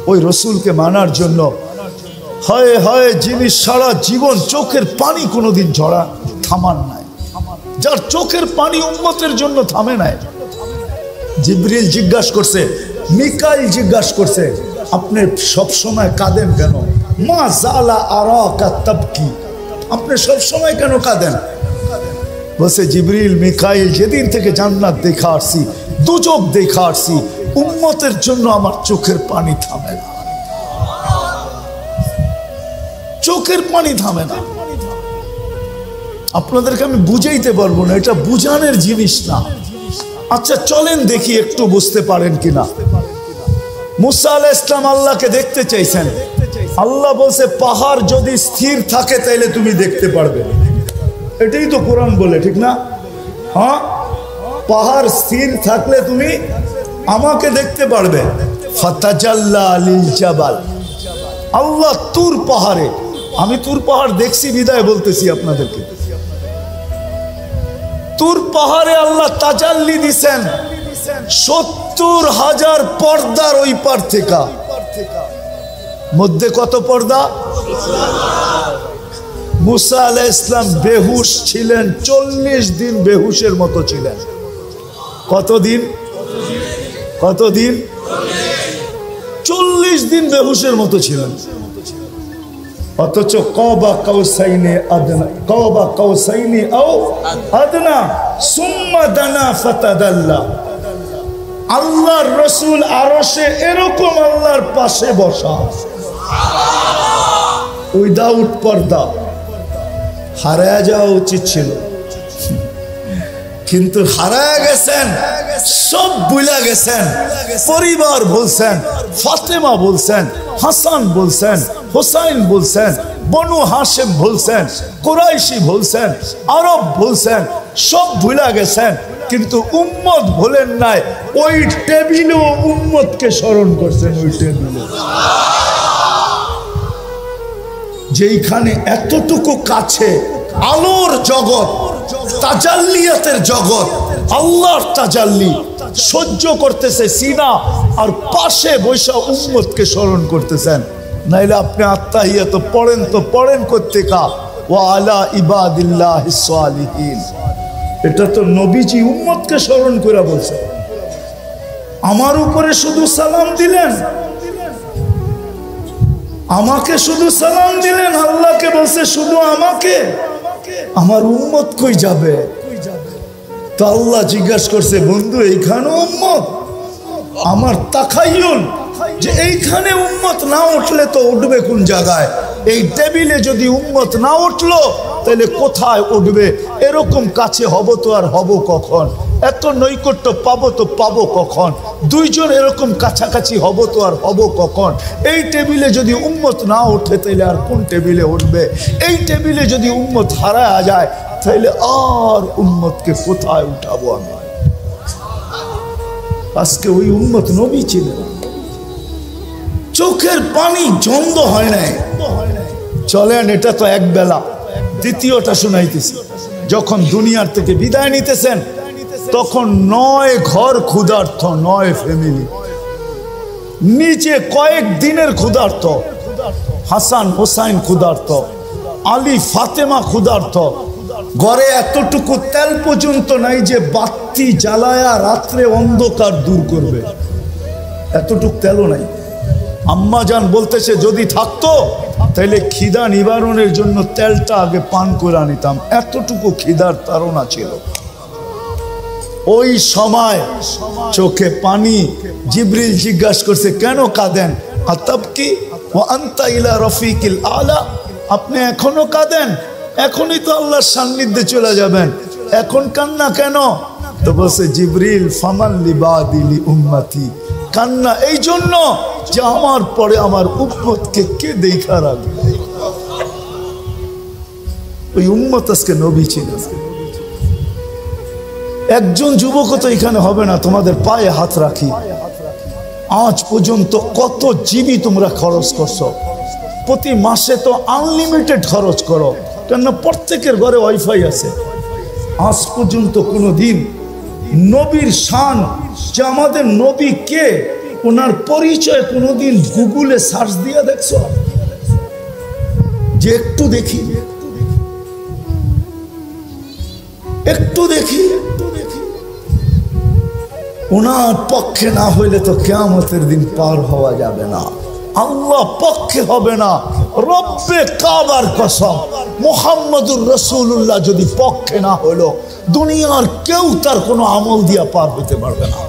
ওই রসুলকে মানার জন্য হয় হয় যিনি সারা জীবন চোখের পানি কোনোদিন ঝরা থামান নাই, যার চোখের পানি উম্মতের জন্য থামে নাই। জিবরিল জিজ্ঞাসা করছে, মিকাইল জিজ্ঞাসা করছে, আপনি সবসময় কাঁদেন কেন? মা জালা আরাকা তাবকি, আপনি সবসময় কেন কাঁদেন? বলছে, জিবরিল মিকাইল, যেদিন থেকে জান্নাত দেখা আসছি, দুজক দেখা আসছি, উম্মতের জন্য আমার চোখের পানি থামে না, চোখের পানি থামে না। আপনাদেরকে আমি বুঝাইতে পারবো না, এটা বুঝানোর জিনিস না। আচ্ছা চলেন দেখি একটু বুঝতে পারেন কিনা। মুসা আলাইহিস সালাম আল্লাহকে দেখতে চাইছেন, আল্লাহ বলছে পাহাড় যদি স্থির থাকে তাইলে তুমি দেখতে পারবে। এটাই তো কোরআন বলে, ঠিক না? হ্যাঁ, পাহাড় স্থির থাকলে তুমি আমাকে দেখতে পারবে। ফাতাজাল্লা লিল জাবাল, আল্লাহ তুর পাহাড়ে, আমি তুর পাহাড় দেখছি বিদায় বলতেছি আপনাদেরকে, তুর পাহাড়ে আল্লাহ তাজাল্লি দিছেন ৭০,০০০ পর্দার ওই পার থেকে। মধ্যে কত পর্দা? মুসা আলাইহিস সালাম বেহুশ ছিলেন, ৪০ দিন বেহুশের মতো ছিলেন। কতদিন? কতদিন? ৪০ দিন বেহুশের মতো ছিলেন। অথচ কাবা কাউসাইনে আদনা, কাবা কাউসাইনি আও আদনা সুম্মা দানা ফাতাদাল্লা। আল্লাহর রাসূল আরশে এরকম আল্লাহর পাশে বসা, উইদাউট পর্দা। হারায়া যাওয়া উচিত ছিল, কিন্তু হারায়া গেছেন, সব ভুলে গেছেন। পরিবার বলছেন, ফাতেমা বলছেন, হাসান বলছেন, হুসাইন বলছেন, বনু হাশেম বলছেন, কুরাইশি বলছেন, আরব বলছেন, সব ভুলে গেছেন। কিন্তু উম্মত ভুলেন নাই, ওই টেবিলেও উম্মতকে স্মরণ করছেন। ওই টেবিলে যেইখানে এতটুকু কাছে আলোর জগৎ, তাজাল্লিয়াতের জগৎ, আল্লাহর তাজাল্লি সহ্য করতেছে সিনা, আর পাশে বৈশা উম্মতকে স্মরণ করতেছেন। নাইলে আপনি আত্তাহিয়াত পড়েন তো পড়েন কোত্থেকা, ওয়া আলা ইবাদিল্লাহিস সালিহিন। এটা তো নবীজি উম্মতকে স্মরণ করে বলছে। আমার উপরে শুধু সালাম দিলেন, আমাকে শুধু সালাম দিলেন, আল্লাহকে বলছে শুধু আমাকে, আমার উম্মত কই যাবে? তো আল্লাহ জিজ্ঞাসা করছে, বন্ধু এইখানে উম্মত? আমার তাখায়ুল যে এইখানে উম্মত না উঠলে তো উঠবে কোন জায়গায়? এই টেবিলে যদি উম্মত না উঠলো তাহলে কোথায় উঠবে? এরকম কাছে হব তো আর হব কখন? এত নৈকট্য পাবো তো পাবো কখন? দুইজন এরকম কাছাকাছি হব তো আর হব কখন? এই টেবিলে যদি উম্মত না ওঠে তাহলে আর কোন টেবিলে উঠবে? এই টেবিলে যদি উম্মত হারায়া যায় তাহলে আর উম্মতকে কোথায় উঠাবো আমি? আজকে ওই উম্মত নবী ছিলেন, চোখের পানি জন্দ হয় নাই। চলেন, এটা তো এক বেলা। দ্বিতীয়টা শুনাইতেছি। যখন দুনিয়ার থেকে বিদায় নিতেছেন তখন ৯ ঘর ক্ষুধার্ত, ৯ ফ্যামিলি, নিচে কয়েক দিনের ক্ষুধার্ত। হাসান হোসাইন ক্ষুধার্ত, আলী ফাতেমা ক্ষুধার্ত। ঘরে এতটুকু তেল পর্যন্ত নাই যে বাতি জ্বালায়া রাত্রে অন্ধকার দূর করবে, এতটুকু তেলও নাই। আম্মা জান বলতেছে যদি থাকতো তাহলে খিদা নিবারণের জন্য তেলটা আগে পান করে নিতাম, এতটুকু খিদার তাড়না ছিল। ওই সময় চোখে পানি। জিবরিল জিজ্ঞাসা করছে, কেন কাঁদেন? আতাবকি ওয়া আনতা ইলা রফিকিল আলা, আপনি এখনো কাঁদেন? এখনই তো আল্লাহর সান্নিধ্যে চলে যাবেন, এখন কান্না কেন? তো বলছে জিবরিল, ফামান লিবাদিলি উম্মতি, কান্না এই জন্য যে আমার পরে আমার উম্মতকে কে দেখা রাখবে। ওই উম্মত আজকে নবী ছিল। একজন যুবক তো এখানে হবে না, তোমাদের পায়ে হাত রাখি। আজ পর্যন্ত কত জিবি তোমরা খরচ করছো? প্রতি মাসে তো আনলিমিটেড খরচ করো, কেন প্রত্যেকের ঘরে ওয়াইফাই আছে। আজ পর্যন্ত কোনো দিন নবীর শান যে আমাদের নবী কে ওনার পরিচয় কোনোদিন গুগলে সার্চ দিয়ে দেখছো যে একটু দেখি ওনার পক্ষে না হইলে তো কিয়ামতের দিন পার হওয়া যাবে না। আল্লাহ পক্ষে হবে না, রব্বে কাবার কসম, মুহাম্মদুর রাসূলুল্লাহ যদি পক্ষে না হইলো দুনিয়ার কেউ তার কোনো আমল দিয়া পার হতে পারবে না।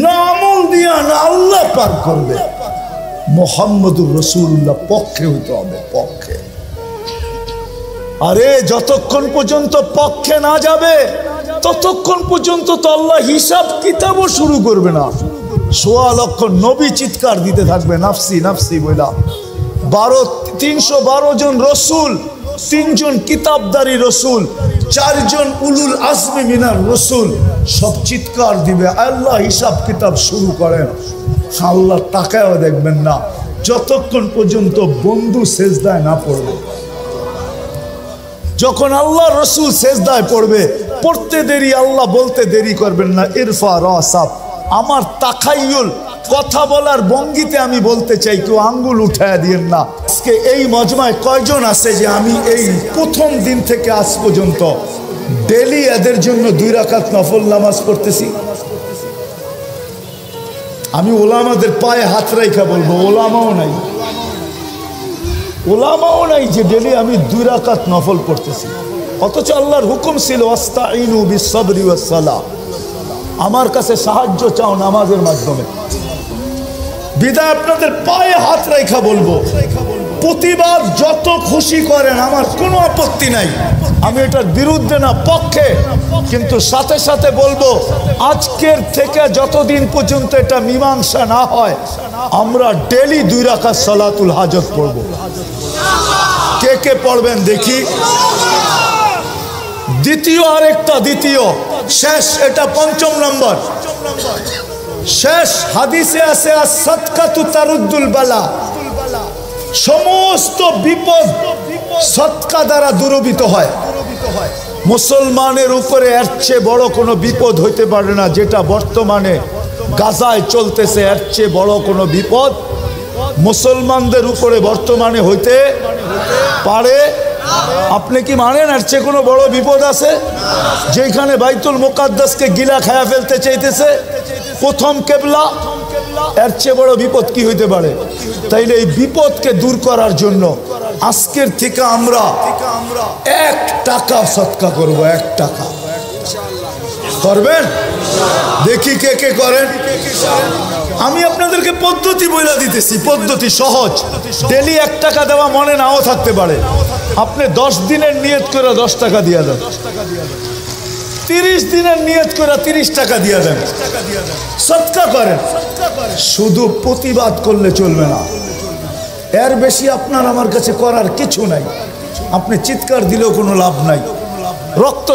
না আমল দিয়া না আল্লাহ পার করবে। মুহাম্মদুর রাসূলুল্লাহ পক্ষে হইতে হবে, পক্ষে। আরে যতক্ষণ পর্যন্ত পক্ষে না যাবে ততক্ষণ পর্যন্ত তো আল্লাহ হিসাব কিতাবও শুরু করবে না। ১৬ লক্ষ নবী চিৎকার দিতে থাকবে নাফসি নাফসি বইলা। 312 জন রসুল, 3 জন কিতাবদারি রসুল, 4 জন উলুল আজমি মিনার রসুল সব চিৎকার দিবে, আল্লাহ হিসাব কিতাব শুরু করেন। আল্লাহ তাকায়ও দেখবেন না যতক্ষণ পর্যন্ত বন্ধু সেজদায় না পড়বে। যখন আল্লাহ রসুল সেজদায় পড়বে, পড়তে দেরি, আল্লাহ বলতে দেরি করবেন না, ইরফা রাসাব। আমার তাখাইয়ুল, কথা বলার ভঙ্গিতে আমি বলতে চাই, কেউ আঙ্গুল উঠায় দিয়েন না। আজকে এই মজমায় কয়জন আছে যে আমি এই প্রথম দিন থেকে আজ পর্যন্ত ডেলি এদের জন্য 2 রাকাত নফল নামাজ পড়তেছি? আমি ওলামাদের পায়ে হাত রাইখা বলবো, ওলামাও নাই যে ডেলি আমি 2 রাকাত নফল পড়তেছি। অথচ আল্লাহর হুকুম ছিল আস্তাইনু বিসসবরি ওয়াসসালাহ, আমার কাছে সাহায্য চাও নামাজের মাধ্যমে। বিদায় আপনাদের পায়ে হাত রাইখা বলবো, প্রতিবাদ যত খুশি করেন আমার কোনো আপত্তি নাই, আমি এটার বিরুদ্ধে না, পক্ষে। কিন্তু সাথে সাথে বলবো আজকের থেকে যতদিন পর্যন্ত এটা মীমাংসা না হয় আমরা ডেলি 2 রাকাত সালাতুল হাজত পড়বো। কে কে পড়বেন দেখি? দ্বিতীয় শেষ, এটা 5ম নম্বর শেষ। হাদিসে আছে as-সাদকাতু তারুদ্দুল বালা, সমস্ত বিপদ সদকা দ্বারা দূরীভূত হয়। মুসলমানের উপরে এর চেয়ে বড় কোনো বিপদ হইতে পারে না, যেটা বর্তমানে গাজায় চলতেছে। এর চেয়ে বড় কোনো বিপদ মুসলমানদের উপরে বর্তমানে হইতে পারে? আপনি কি মানেন এর চেয়ে কোনো বড় বিপদ আছে? যেখানে বাইতুল মুকাদ্দাসকে গিলা খায়া ফেলতে চাইতেছে প্রথম কেবলা, এর চেয়ে বড় বিপদ কি হইতে পারে? তাইলে এই বিপদকে দূর করার জন্য আজকের থেকে আমরা 1 টাকা সদকা করব। 1 টাকা করবেন? দেখি কে কে করেন। আমি আপনাদেরকে পদ্ধতি বলে দিতেছি, পদ্ধতি সহজ। ডেলি 1 টাকা দেওয়া মনে নাও থাকতে পারে, আপনি 10 দিনের নিয়ত করে 10 টাকা দিয়ে দেন, 30 দিনের নিয়ত করে 30 টাকা দিয়ে দেন, সদকা করেন। শুধু প্রতিবাদ করলে চলবে না, এর বেশি আপনার আমার কাছে করার কিছু নাই। আপনি চিৎকার দিলেও কোনো লাভ নাই, রক্ত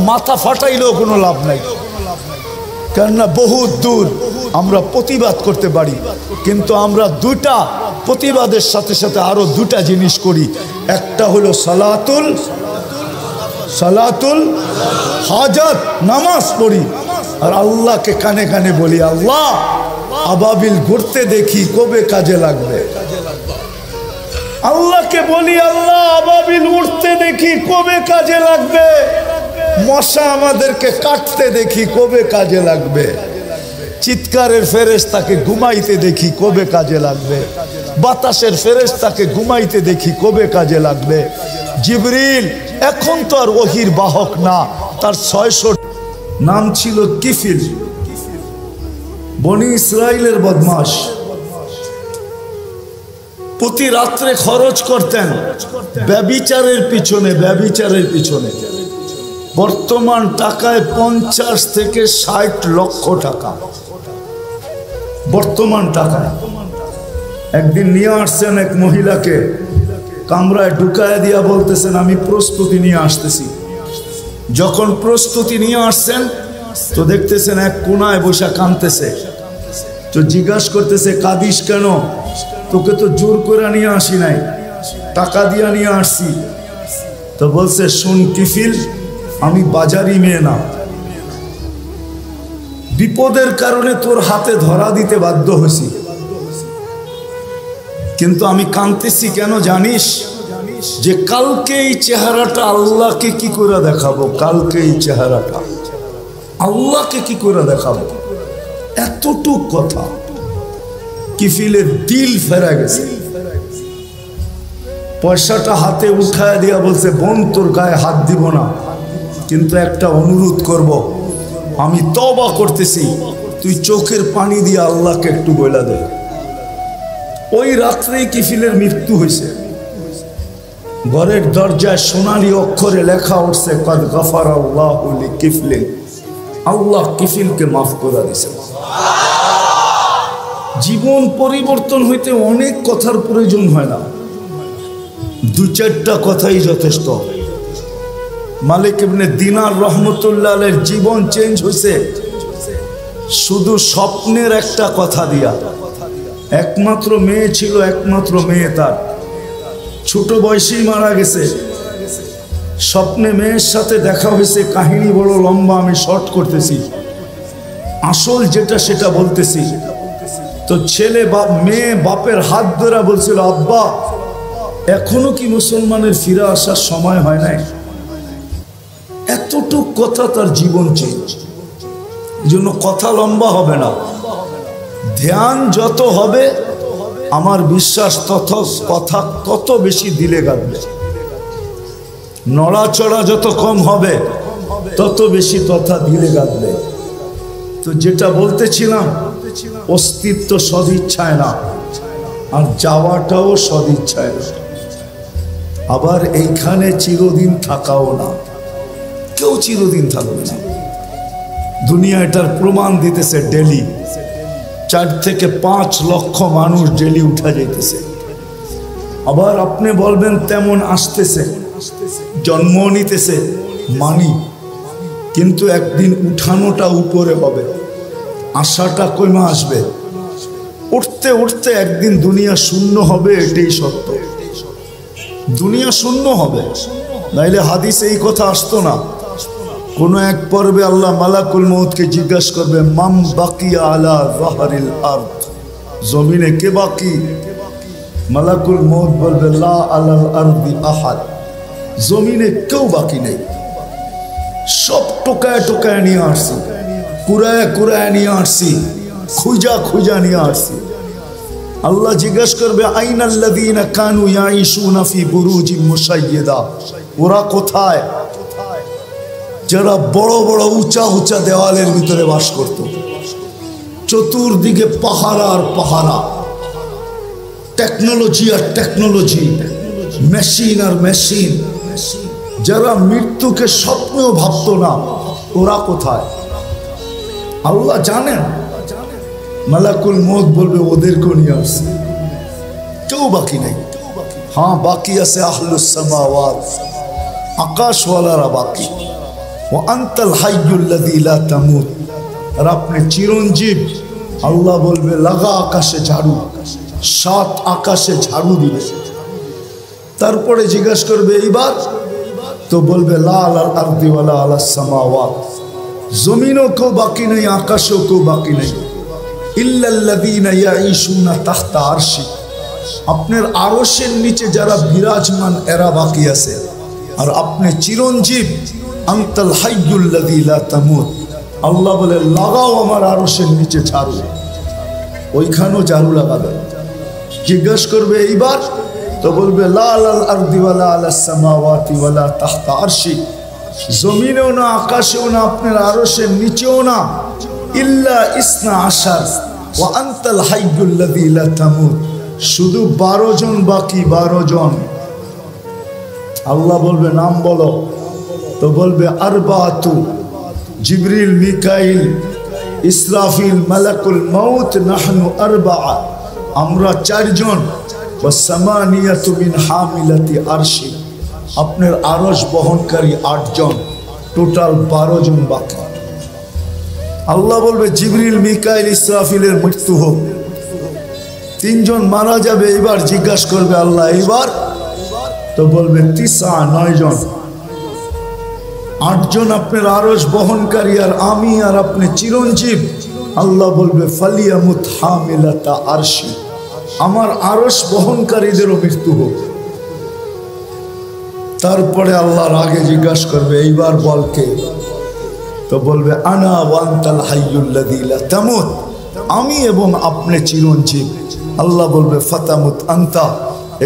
মাথা ফাটাইলেও কোনো লাভ নাই, কেননা বহুত দূর আমরা প্রতিবাদ করতে পারি। কিন্তু আমরা 2টা প্রতিবাদের সাথে সাথে আরো 2টা জিনিস করি। একটা হলো সালাতুল হাজত, নামাজ পড়ি, আর আল্লাহকে কানে কানে বলি, আল্লাহ আবাবিল ঘুরতে দেখি কবে কাজে লাগবে। আল্লাহকে বলি, আল্লাহ আবাবিল উঠতে দেখি কবে কাজে লাগবে। মশা আমাদেরকে কাটতে দেখি কবে কাজে লাগবে। চিৎকারের ফেরেশতাকে ঘুমাইতে দেখি কবে কাজে লাগবে। বাতাসের ফেরেশতাকে ঘুমাইতে দেখি কবে কাজে লাগবে। জিবরিল এখন তো আর ওহির বাহক না, তার 600 নাম ছিল কিফিল, বনি ইসরাইলের বদমাশ। প্রতি রাত্রে খরচ করতেন ব্যভিচারের পিছনে। বর্তমান টাকায় 50 থেকে 60 লক্ষ টাকা বর্তমান টাকায়। একদিন নিয়ে আসছেন এক মহিলাকে, কামরায় ঢুকায় দিয়া বলতেছেন আমি প্রস্তুতি নিয়ে আসতেছি। যখন প্রস্তুতি নিয়ে আসছেন তো দেখতেছেন এক কোনায় বসে কাঁদতেছে। তো জিজ্ঞাসা করতেছে কাঁদিস কেন? তোকে তো জোর করে নিয়ে আসি নাই, টাকা দিয়া নিয়ে আসছি। তো বলছে শুন কিফিল, আমি বাজারি মেয়ে না, বিপদের কারণে তোর হাতে ধরা দিতে বাধ্য হয়েছি, কিন্তু আমি কাঁদতেছি কেন জানিস? যে কালকে এই চেহারাটা আল্লাহকে কি করে দেখাবো, কালকে এই চেহারাটা আল্লাহকে কি করে দেখাবো। এতটুক কথা কিফিলের দিল ফেরা গেছে। পয়সাটা হাতে উঠায় দিয়া বলছে, বোন তোর গায়ে হাত দিব না, কিন্তু একটা অনুরোধ করব, আমি তওবা করতেছি, তুই চোখের পানি দিয়ে আল্লাহকে একটু বইলা দে। ওই রাত্রেই কিফিলের মৃত্যু হয়েছে। ঘরের দরজায় সোনালী অক্ষরে লেখা উঠছে, কদ গফারাল্লাহু লিকিফলিন, আল্লাহ কিফিলকে মাফ করে দিয়েছে। জীবন পরিবর্তন হইতে অনেক কথার প্রয়োজন হয় না, দু চারটা কথাই যথেষ্ট। মালিক ইবনে দিনার রহমতুল্লাহ আলাইহির জীবন চেঞ্জ হয়েছে শুধু স্বপ্নের একটা কথা দিয়া। একমাত্র মেয়ে ছিল, একমাত্র মেয়ে তার ছোট বয়সেই মারা গেছে। স্বপ্নে মেয়ের সাথে দেখা হয়েছে, কাহিনী বড় লম্বা, আমি শর্ট করতেছি, আসল যেটা সেটা বলতেছি। তো ছেলে মেয়ে বাপের হাত ধরে বলছিল, আব্বা এখনো কি মুসলমানের ফিরে আসার সময় হয় নাই? এতটুক কথা তার জীবন চেঞ্জ। এই জন্য কথা লম্বা হবে না, ধ্যান যত হবে আমার বিশ্বাস তত কথা তত বেশি দিলে গাঁথবে। নড়াচড়া যত কম হবে তত বেশি কথা দিলে গাঁথবে। তো যেটা বলতেছিলাম, অস্তিত্ব সদিচ্ছায় না, আর যাওয়াটাও সদিচ্ছায় না, আবার এইখানে চিরদিন থাকাও না। কেউ চিরদিন থাকবে না। দুনিয়া এটার প্রমাণ দিতেছে। ডেলি 4 থেকে 5 লক্ষ মানুষ ডেলি উঠা যাইতেছে। আবার আপনি বলবেন তেমন আসতেছে, জন্ম নিতেছে, মানি, কিন্তু একদিন উঠানোটা উপরে হবে, আশাটা কমে আসবে। উঠতে উঠতে একদিন দুনিয়া শূন্য হবে, এটাই সত্য। দুনিয়া শূন্য হবে, নাইলে হাদিসে এই কথা আসতো না। কোন এক পর্বে আল্লাহ মালাকুল মউতকে জিজ্ঞাসা করবে, মাম বাকিয়া আলা যাহরিল আরদ, জমিনে কে বাকি? মালাকুল মউত বলবে, লা আলাল আরদি আহাদ, জমিনে কেউ বাকি নেই। সব টোকায় টোকায় নিয়ে আসছি, কুরায় কুরায় নিয়ে আসছি, খুঁজা খুঁজা নিয়ে আসছি। আল্লাহ জিজ্ঞাসা করবে, আইনাল্লাযীনা কানু ইয়াঈশুনা ফি বুরুজিন মুশাইয়্যিদা, ওরা কোথায়? যারা বড় বড় উঁচা উঁচা দেওয়ালের ভিতরে বাস করত, চতুর্দিকে পাহারা আর পাহারা, টেকনোলজি আর টেকনোলজি, মেশিন আর মেশিন। যারা মৃত্যুকে স্বপ্নেও ভাবতো না, ওরা কোথায়? আল্লাহ জানেন। মালাকুল মউত বলবে, ওদেরকেও নিয়ে আসছে, কেউ বাকি নেই। হ্যাঁ, বাকি আছে আহলুস সামাওয়াত, আকাশওয়ালারা বাকি। ও আনতাল হাইয়ুল্লাযী লা তামুত, আর আপনি চিরঞ্জীব। আল্লাহ বলবে, লাগা আকাশে ঝাড়ু, 7 আকাশে ঝাড়ু দিবে। তারপরে জিজ্ঞাসা করবে, এইবার? তো বলবে, লা আলাল আরদি ওয়ালা আলাস সামাওয়াত, জমিনও কেউ বাকি নেই, আকাশও কেউ বাকি নেই। ইল্লাল্লাযীনা ইয়াঈশুনা তাহতা আরশি, আপনার আরশের নিচে যারা বিরাজমান এরা বাকি আছে। আর আপনি চিরঞ্জীব, আনতাল হাইয়ুল্লাযী লা তামুত। আল্লাহ বলে, লাগাও আমার আরশের নিচে ঝাড়ু। ওইখানেও ঝাড়ু লাগাবে। জিজ্ঞাসা করবে, এইবার? তো বলবে, লা আলাল আরদি ওয়ালা আলাস সামাওয়াতি ওয়ালা তাহতা আরশি, জমিনেও না, আকাশেও না, আপনার আরশের নিচেও না। ইল্লা ইসনা আশার ওয়া আনতাল হাইয়ুল্লাযী লা তামুত, শুধু 12 জন বাকি, 12 জন। আল্লাহ বলবে, নাম বলো। তো বলবে, আরবাতু, জিবরিল, মিকাইল, ইসরাফিল, মালাকুল মউত, নাহনু আরবা, আমরা 4 জন। ওয়া সামানিয়াতু মিন হামিলাতি আরশি, আপনার আরশ বহনকারী 8 জন, টোটাল 12 জন বাকি। আল্লাহ বলবে, জিবরিল, মিকাইল, ইসরাফিলের মৃত্যু হোক, 3 জন মারা যাবে। এবার জিজ্ঞাসা করবে আল্লাহ, এইবার? তো বলবে, 9 জন। আটজন আপনার আরশ বহনকারী আর আমি আর আপনি চিরঞ্জীব। আল্লাহ বলবে ফালিয়ামুত হামিলাতা আরশি, আমার আরশ বহনকারীদেরও মৃত্যু হোক। তারপরে আল্লাহর আগে জিজ্ঞাসা করবে এইবার বল কে? তো বলবে আনা ওয়ান্তাল হাইয়ুল্লাযী লা তামুত, আমি এবং আপনি চিরঞ্জীব। আল্লাহ বলবে ফাতামুত আনতা,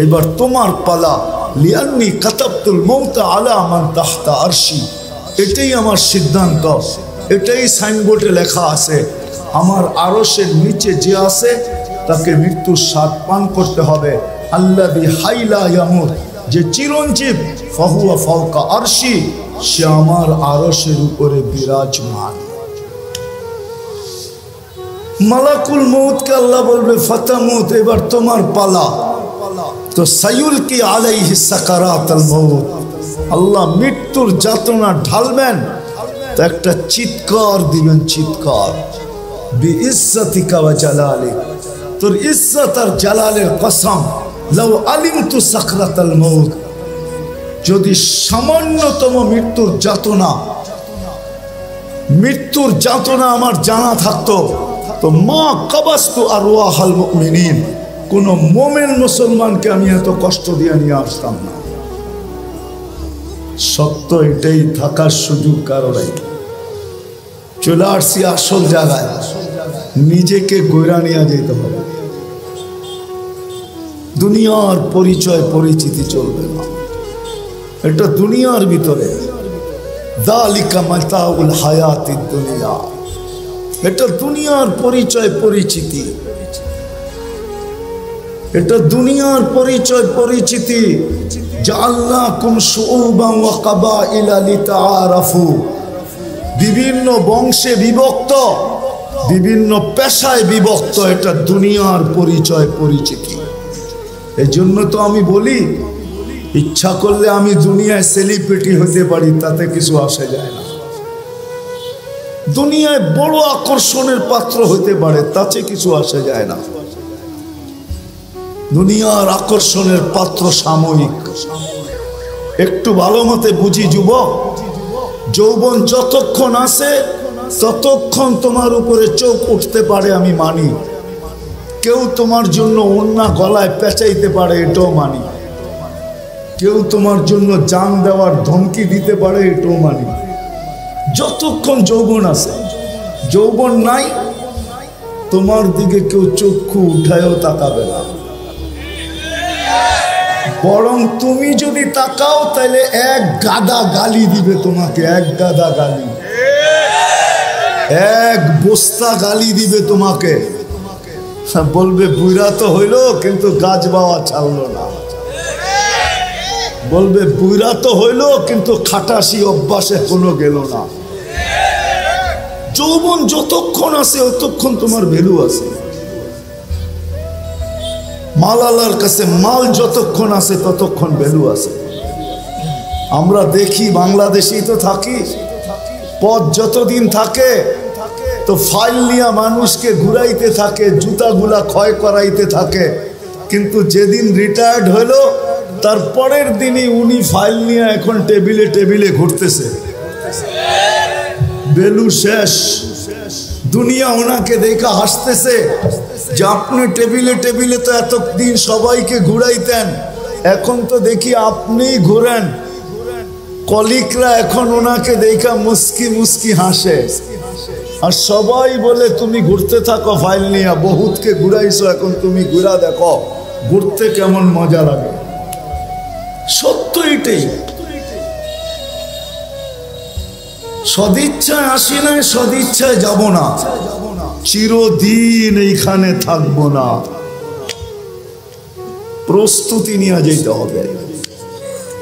এইবার তোমার পালা। লিআন্নী কাতাবতুল মাউতা আলা মান তাহতা আরশি, এটাই আমার সিদ্ধান্ত, এটাই সাইনবোর্ডে লেখা আছে। আমার আরশের নিচে যে আছে তাকে মৃত্যুর স্বাদ পান করতে হবে। আল্লাযী হাইলা ইয়ামুত, যে চিরঞ্জীব, ফাহুয়া ফাওকা আরশি, সে আমার আরশের উপরে বিরাজমান। মালাকুল মউতকে আল্লাহ বলবে ফাতামুত, এবার তোমার পালা। তো সাইয়ুলকি আলাইহি সাকারাতুল মউত, আল্লাহ মৃত্যুর যাতনা ঢালবেন। তো একটা চিৎকার দিবেন, চিৎকার বিইজ্জাতিকা ওয়া জালালিক, তোর ইজ্জত আর জালালের কসম, লাউ আলিমতু সাকরাতাল মউত, যদি সামান্যতম মৃত্যুর যাতনা আমার জানা থাকতো, তো মা কাবাস্তু আরওয়াহাল মুমিনিন, কোন মোমেন মুসলমানকে আমি এত কষ্ট দিয়ে নিয়ে আসতাম না। সত্য এটাই, থাকার সুযোগ কারো নাই। চলে আসছি আসল জায়গায়, নিজেকে গইরা নিয়ে যেতে হবে। দুনিয়ার পরিচয় পরিচিতি চলবে না, এটা দুনিয়ার ভিতরে। যালিকা মাতাউল হায়াতিদ দুনিয়া, এটা দুনিয়ার পরিচয় পরিচিতি, এটা দুনিয়ার পরিচয় পরিচিতি। জাআলনাকুম শুউবান ওয়া কাবাইলা লিতাআরাফু, বিভিন্ন বংশে বিভক্ত, বিভিন্ন পেশায় বিভক্ত, এটা দুনিয়ার পরিচয় পরিচিতি। এই জন্য তো আমি বলি, ইচ্ছা করলে আমি দুনিয়ায় সেলিব্রিটি হতে পারি, তাতে কিছু আসে যায় না। দুনিয়ায় বড় আকর্ষণের পাত্র হতে পারে, তাতে কিছু আসে যায় না। দুনিয়ার আকর্ষণের পাত্র সাময়িক। একটু ভালো মতে বুঝি যুবক, যৌবন যতক্ষণ আছে ততক্ষণ তোমার উপরে চোখ উঠতে পারে, আমি মানি। কেউ তোমার জন্য ওন্না গলায় পেঁচাইতে পারে, এটাও মানি। কেউ তোমার জন্য জান দেওয়ার ধমকি দিতে পারে, এটাও মানি। যতক্ষণ যৌবন আছে, যৌবন নাই, তোমার দিকে কেউ চক্ষু উঠায়ও তাকাবে না। বরং তুমি যদি তাকাও তাহলে এক গাদা গালি দিবে তোমাকে, এক গাদা গালি, এক বস্তা গালি দিবে তোমাকে। বলবে বুইরা তো হইলো কিন্তু গাছ বাওয়া ছাড়লো না। বলবে বুইরা তো হইলো কিন্তু খাটাসি অভ্যাসে কোনো গেল না। যৌবন যতক্ষণ আছে ততক্ষণ তোমার ভ্যালু আছে। মাল আল্লাহর কাছে, মাল যতক্ষণ আছে ততক্ষণ ভ্যালু আছে। আমরা দেখি, বাংলাদেশেই তো থাকি, পথ যতদিন থাকে তো ফাইল নিয়ে মানুষকে ঘুরাইতে থাকে, জুতাগুলা ক্ষয় করাইতে থাকে। কিন্তু যেদিন রিটায়ার্ড হলো তার পরের দিনই উনি ফাইল নিয়ে এখন টেবিলে টেবিলে ঘুরতেছে। ভ্যালু শেষ। দুনিয়া ওনাকে দেখা হাসতেছে যে আপনি টেবিলে টেবিলে তো এতদিন সবাইকে ঘুরাইতেন, এখন তো দেখি আপনি ঘুরেন। কলিকরা এখন ওনাকে দেখা মুস্কি মুস্কি হাসে, আর সবাই বলে তুমি ঘুরতে থাকো ফাইল নিয়ে, বহুতকে ঘুরাইছো, এখন তুমি ঘুরা দেখো ঘুরতে কেমন মজা লাগে। সত্য এটাই। সদিচ্ছায় আসি নাই, সদিচ্ছায় যাব না, চিরদিন এইখানে থাকবো না। প্রস্তুতি নিয়ে যেতে হবে,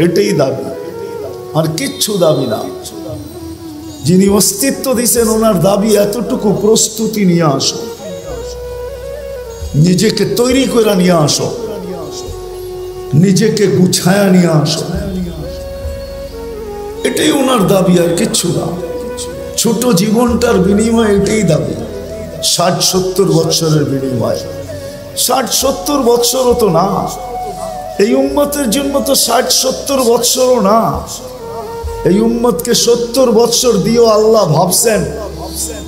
এটাই দাবি, আর কিচ্ছু দাবি না। যিনি অস্তিত্ব দিয়েছেন ওনার দাবি এতটুকু, প্রস্তুতি নিয়ে আসো, নিজেকে তৈরি করে নিয়ে আসো, নিজেকে গুছায়া নিয়ে আসো, এটাই ওনার দাবি, আর কিচ্ছু না। ছোট জীবনটার বিনিময়ে এটাই দাবি। 60-70 বৎসরের বিনিময়ে। 60-70 বৎসরও তো না, এই উম্মতের জন্য তো 60-70 বৎসরও না। এই উম্মতকে 70 বছর দিয়েও আল্লাহ ভাবছেন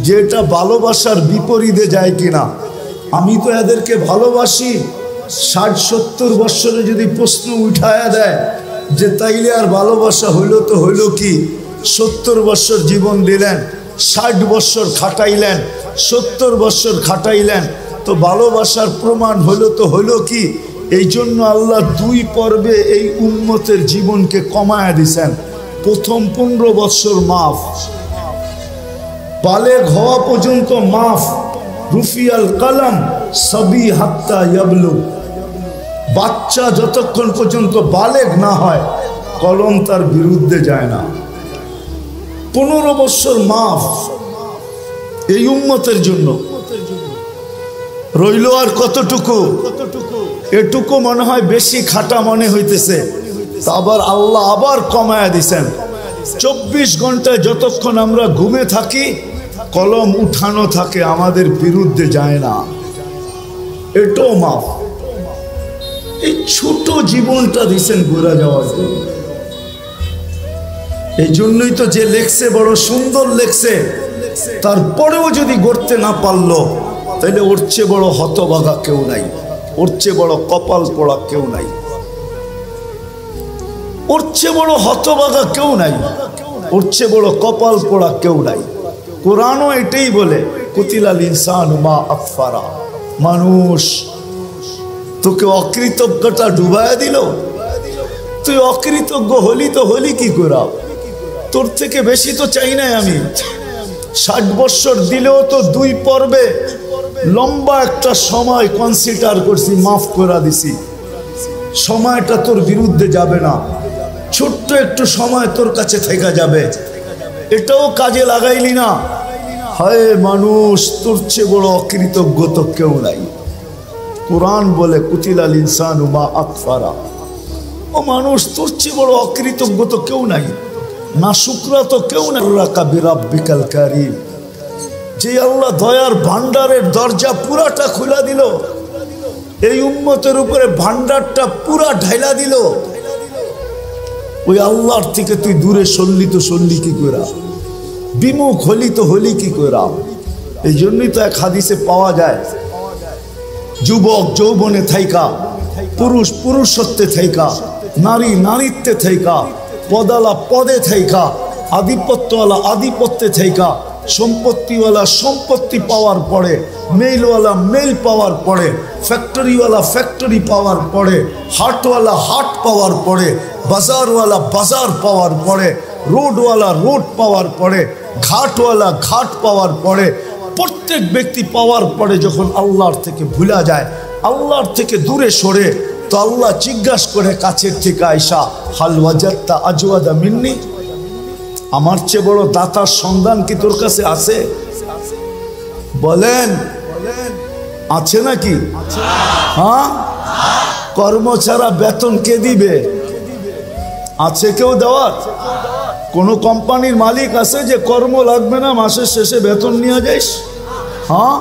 যে এটা ভালোবাসার বিপরীতে যায় কিনা। আমি তো এদেরকে ভালোবাসি, 60-70 বছরে যদি প্রশ্ন উঠায়া দেয় যে তাইলে আর ভালোবাসা হইল তো হইল কি? 70 বছর জীবন দিলেন, 60 বছর খাটাইলেন, 70 বছর খাটাইলেন, তো ভালোবাসার প্রমাণ হইল তো হইল কি? এই জন্য আল্লাহ 2 পর্বে এই উম্মতের জীবনকে কমায়া দিছেন। প্রথম 15 বছর মাফ, বালেগ হওয়া পর্যন্ত মাফ। রুফিয়াল কলম সবি হাত্তা ইয়াবলু, বাচ্চা যতক্ষণ পর্যন্ত বালেগ না হয় কলম তার বিরুদ্ধে যায় না। 15 বছর মাফ এই উম্মতের জন্য। রইল আর কতটুকু? এটুকু মনে হয় বেশি খাটা মনে হইতেছে, আবার আল্লাহ আবার কমায়া দিছেন। 24 ঘন্টায় যতক্ষণ আমরা ঘুমে থাকি কলম উঠানো থাকে, আমাদের বিরুদ্ধে যায় না, এটাও মাফ। এই ছোট জীবনটা দিছেন ঘুরে যাওয়ার জন্য। এই জন্যই তো যে লেখছে বড় সুন্দর লেখছে, তারপরেও যদি গড়তে না পারলো তাহলে ওর চেয়ে বড় হতভাগা কেউ নাই, ওর চেয়ে বড় কপাল পোড়া কেউ নাই, ওর চেয়ে বড় হতভাগা কেউ নাই, ওর চেয়ে বড় কপাল পোড়া কেউ নাই। কোরআনও এটাই বলে, কুতিলাল ইনসানু মা আকফারা। মানুষ তোকে অকৃতজ্ঞতা ডুবায়া দিল, তুই অকৃতজ্ঞ হলি তো হলি কি করা? তোর থেকে বেশি তো চাই নাই আমি। 60 বছর দিলেও তো 2 পর্বে লম্বা একটা সময় কনসিডার করছি, মাফ করে দিছি। সময়টা তোর বিরুদ্ধে যাবে না, ছোট্ট একটু সময় তোর কাছে থেকে যাবে, এটাও কাজে লাগাইলি না। হায় মানুষ, তোর চেয়ে বড় অকৃতজ্ঞ তো কেউ নাই। কুরআন বলে কুতিলাল ইনসানু মা আকফারা। ও মানুষ, তোর চেয়ে বড় অকৃতজ্ঞ তো কেউ নাই, না শুকরা তো কেউ নাই। বিরাব্বিকাল কারীম, যে আল্লাহ দয়ার ভান্ডারের দরজা পুরাটা খুলে দিল, এই উম্মতের উপরে ভান্ডারটা পুরা ঢাইলা দিল, ওই আল্লাহর থেকে তুই দূরে সরলি তো সরলি কি করে? বিমুখ হলি তো হলি কি করে? এই জন্যই তো এক হাদিসে পাওয়া যায়, যুবক যৌবনে থাইকা, পুরুষ পুরুষত্বে থাইকা, নারী নারীত্বে থাইকা, পদালা পদে থাইকা, আধিপত্যওয়ালা আধিপত্যে থাইকা, সম্পত্তিওয়ালা সম্পত্তি পাওয়ার পরে, মেইলওয়ালা মেইল পাওয়ার পরে, ফ্যাক্টরিওয়ালা ফ্যাক্টরি পাওয়ার পরে, হাটওয়ালা হাট পাওয়ার পরে, বাজারওয়ালা বাজার পাওয়ার পরে, রোডওয়ালা রোড পাওয়ার পরে, ঘাটওয়ালা ঘাট পাওয়ার পরে, প্রত্যেক ব্যক্তি পাওয়ার পরে যখন আল্লাহর থেকে ভুলা যায়, আল্লাহর থেকে দূরে সরে, তো আল্লাহ জিজ্ঞাসা করে কাছের থেকে আয়সা, হাল ওয়াজাত্তা আজওয়াদা মিন্নি, আমার চেয়ে বড় দাতার সন্ধান কি তোর কাছে আছে? বলেন আছে নাকি? হ্যাঁ, কর্ম ছাড়া বেতন কে দিবে? আছে কেউ দেওয়ার? কোন কোম্পানির মালিক আছে যে কর্ম লাগবে না, মাসের শেষে বেতন নিয়ে যাইস? হ্যাঁ,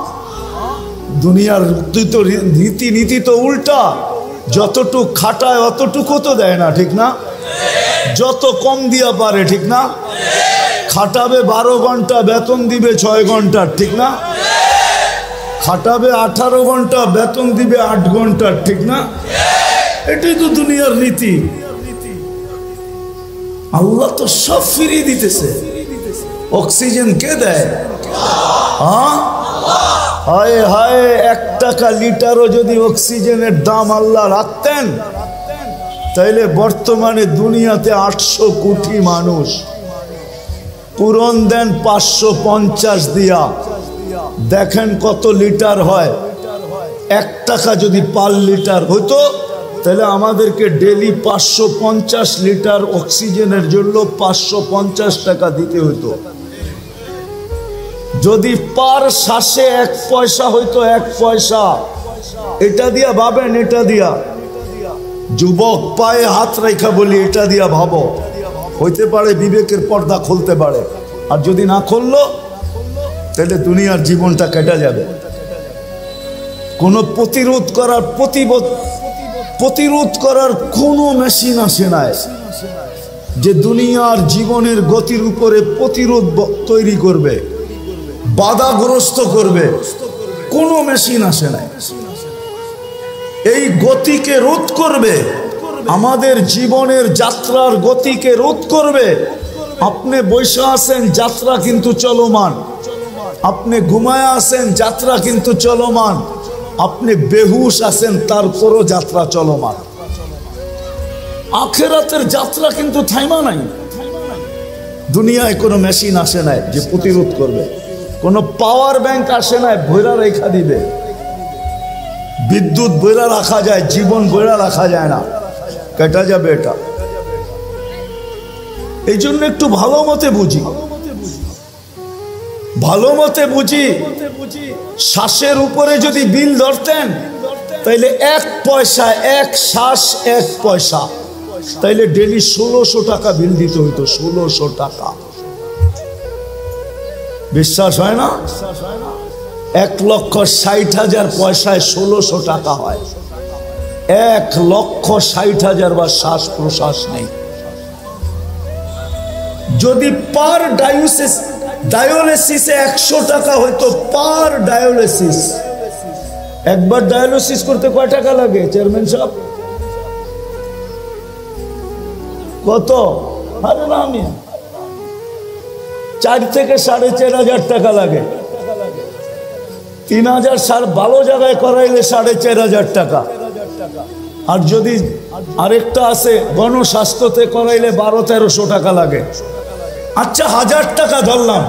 দুনিয়ার তো রীতিনীতি তো উল্টা, যতটুক খাটায় অতটুকু তো দেয় না, ঠিক না? যত কম দিয়া পারে, ঠিক না? খাটাবে 12 ঘন্টা, বেতন দিবে 6 ঘন্টার, ঠিক না? খাটাবে 18 ঘন্টা, বেতন দিবে 8 ঘন্টার, ঠিক না? এটাই তো দুনিয়ার রীতি। আল্লাহ তো সব ফিরিয়ে দিতেছে। অক্সিজেন কে দেয়? হ্যাঁ, হায় হায়, 1 টাকা লিটারও যদি অক্সিজেনের দাম আল্লাহ রাখতেন, তাইলে বর্তমানে দুনিয়াতে 800 কোটি মানুষ। পূরণ দেন 550 দিয়া, দেখেন কত লিটার হয়। 1 টাকা যদি পার লিটার হতো, তাহলে আমাদেরকে ডেলি 550 লিটার অক্সিজেনের জন্য 550 টাকা দিতে হতো। যদি পার শ্বাসে 1 পয়সা হইতো, 1 পয়সা, এটা দিয়া ভাবেন, এটা দিয়া যুবক পায়ে হাত রেখা বলি, এটা দিয়া ভাবো, হইতে পারে বিবেকের পর্দা খুলতে পারে। আর যদি না খুললো, তাহলে দুনিয়ার জীবনটা কেটে যাবে। কোনো প্রতিরোধ করার কোনো মেশিন আসে নাই। যে দুনিয়ার জীবনের গতির উপরে প্রতিরোধ তৈরি করবে, বাধাগ্রস্ত করবে, কোনো মেশিন আসে নাই। এই গতিকে রোধ করবে, আমাদের জীবনের যাত্রার গতিকে রোধ করবে। আপনি বৈশা আছেন, যাত্রা কিন্তু চলমান। আপনি ঘুমায় আছেন, যাত্রা কিন্তু চলমান। আপনি বেহুশ আছেন, তারপরও যাত্রা চলমান। আখেরাতের যাত্রা কিন্তু থাইমা নাই। দুনিয়ায় কোনো মেশিন আসে নাই যে প্রতিরোধ করবে, কোনো পাওয়ার ব্যাংক আসে নাই ভৈরা রেখা দিবে। বিদ্যুৎ বইরা রাখা যায়, জীবন বইরা রাখা যায় না, কেটে যাবে এটা। এই জন্য একটু ভালো মতে বুঝি, ভালো মতে বুঝি। শ্বাসের উপরে যদি বিল ধরতেন তাইলে 1 পয়সা, 1 শ্বাস 1 পয়সা, তাইলে ডেলি 1600 টাকা বিল দিতে হইতো। 1600 টাকা, বিশ্বাস হয় না? 1,60,000 পয়সায় 1600 টাকা হয়। 1,60,000 বা শ্বাস প্রশ্বাস নেই। যদি পার ডায়ালিসিসে 100 টাকা হইতো, পার ডায়ালিসিস, একবার ডায়ালিসিস করতে কয় টাকা লাগে চেয়ারম্যান সাহেব? কত? আরে না, আমি 4 থেকে 4,500 টাকা লাগে। 3,000 ভালো জায়গায় করাইলে 4,500 টাকা। আর যদি আরেকটা আছে গণস্বাস্থ্যতে করাইলে 1200-1300 টাকা লাগে। আচ্ছা 1000 টাকা ধরলাম।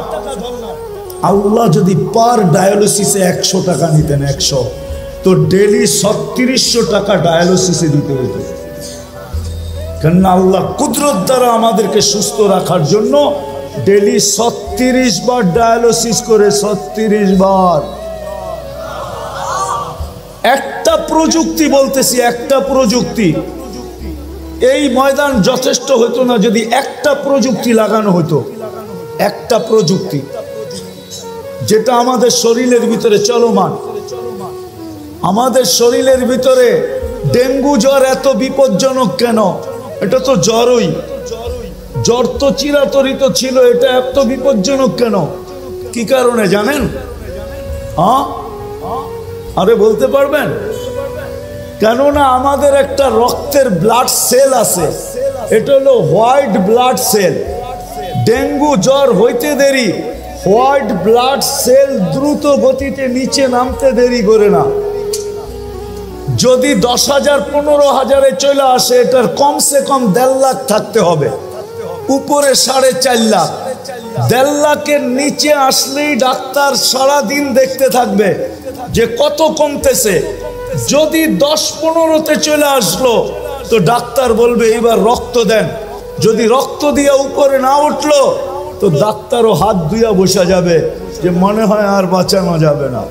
আল্লাহ যদি পার ডায়ালিসিসে 100 টাকা নিতেন, 100, তো ডেলি 3600 টাকা ডায়ালিসিসে দিতে হতো। কেন? আল্লাহ কুদরত দ্বারা আমাদেরকে সুস্থ রাখার জন্য ডেলি 36 বার ডায়ালিসিস করে, 36 বার। একটা প্রযুক্তি বলতেছি, একটা প্রযুক্তি। এই ময়দান যথেষ্ট হতো না যদি একটা প্রযুক্তি লাগানো হতো। একটা প্রযুক্তি যেটা আমাদের শরীরের ভিতরে চলমান। আমাদের শরীরের ভিতরে ডেঙ্গু জ্বর এত বিপজ্জনক কেন? এটা তো জ্বরই, জ্বর তো চিরাচরিত ছিল, এটা এত বিপজ্জনক কেন? কি কারণে জানেন? আরে বলতে পারবেন? কেননা আমাদের একটা রক্তের ব্লাড সেল আছে, এটা হলো হোয়াইট ব্লাড সেল। ডেঙ্গু জ্বর হইতে দেরি, হোয়াইট ব্লাড সেল দ্রুত গতিতে নিচে নামতে দেরি করে না। যদি 10,000 15,000-এ চলে আসে, এটার কমসে কম 1.5 লাখ থাকতে হবে, উপরে 4.5 লাখ। 1.5 লাখের নিচে আসলেই ডাক্তার সারাদিন দেখতে থাকবে যে কত কমতেছে। যদি 10-15-তে চলে আসলো তো ডাক্তার বলবে এবার রক্ত দেন। যদি রক্ত দিয়ে উপরে না উঠলো তো ডাক্তারও হাত ধুইয়া বসা যাবে যে মনে হয় আর বাঁচানো যাবে না।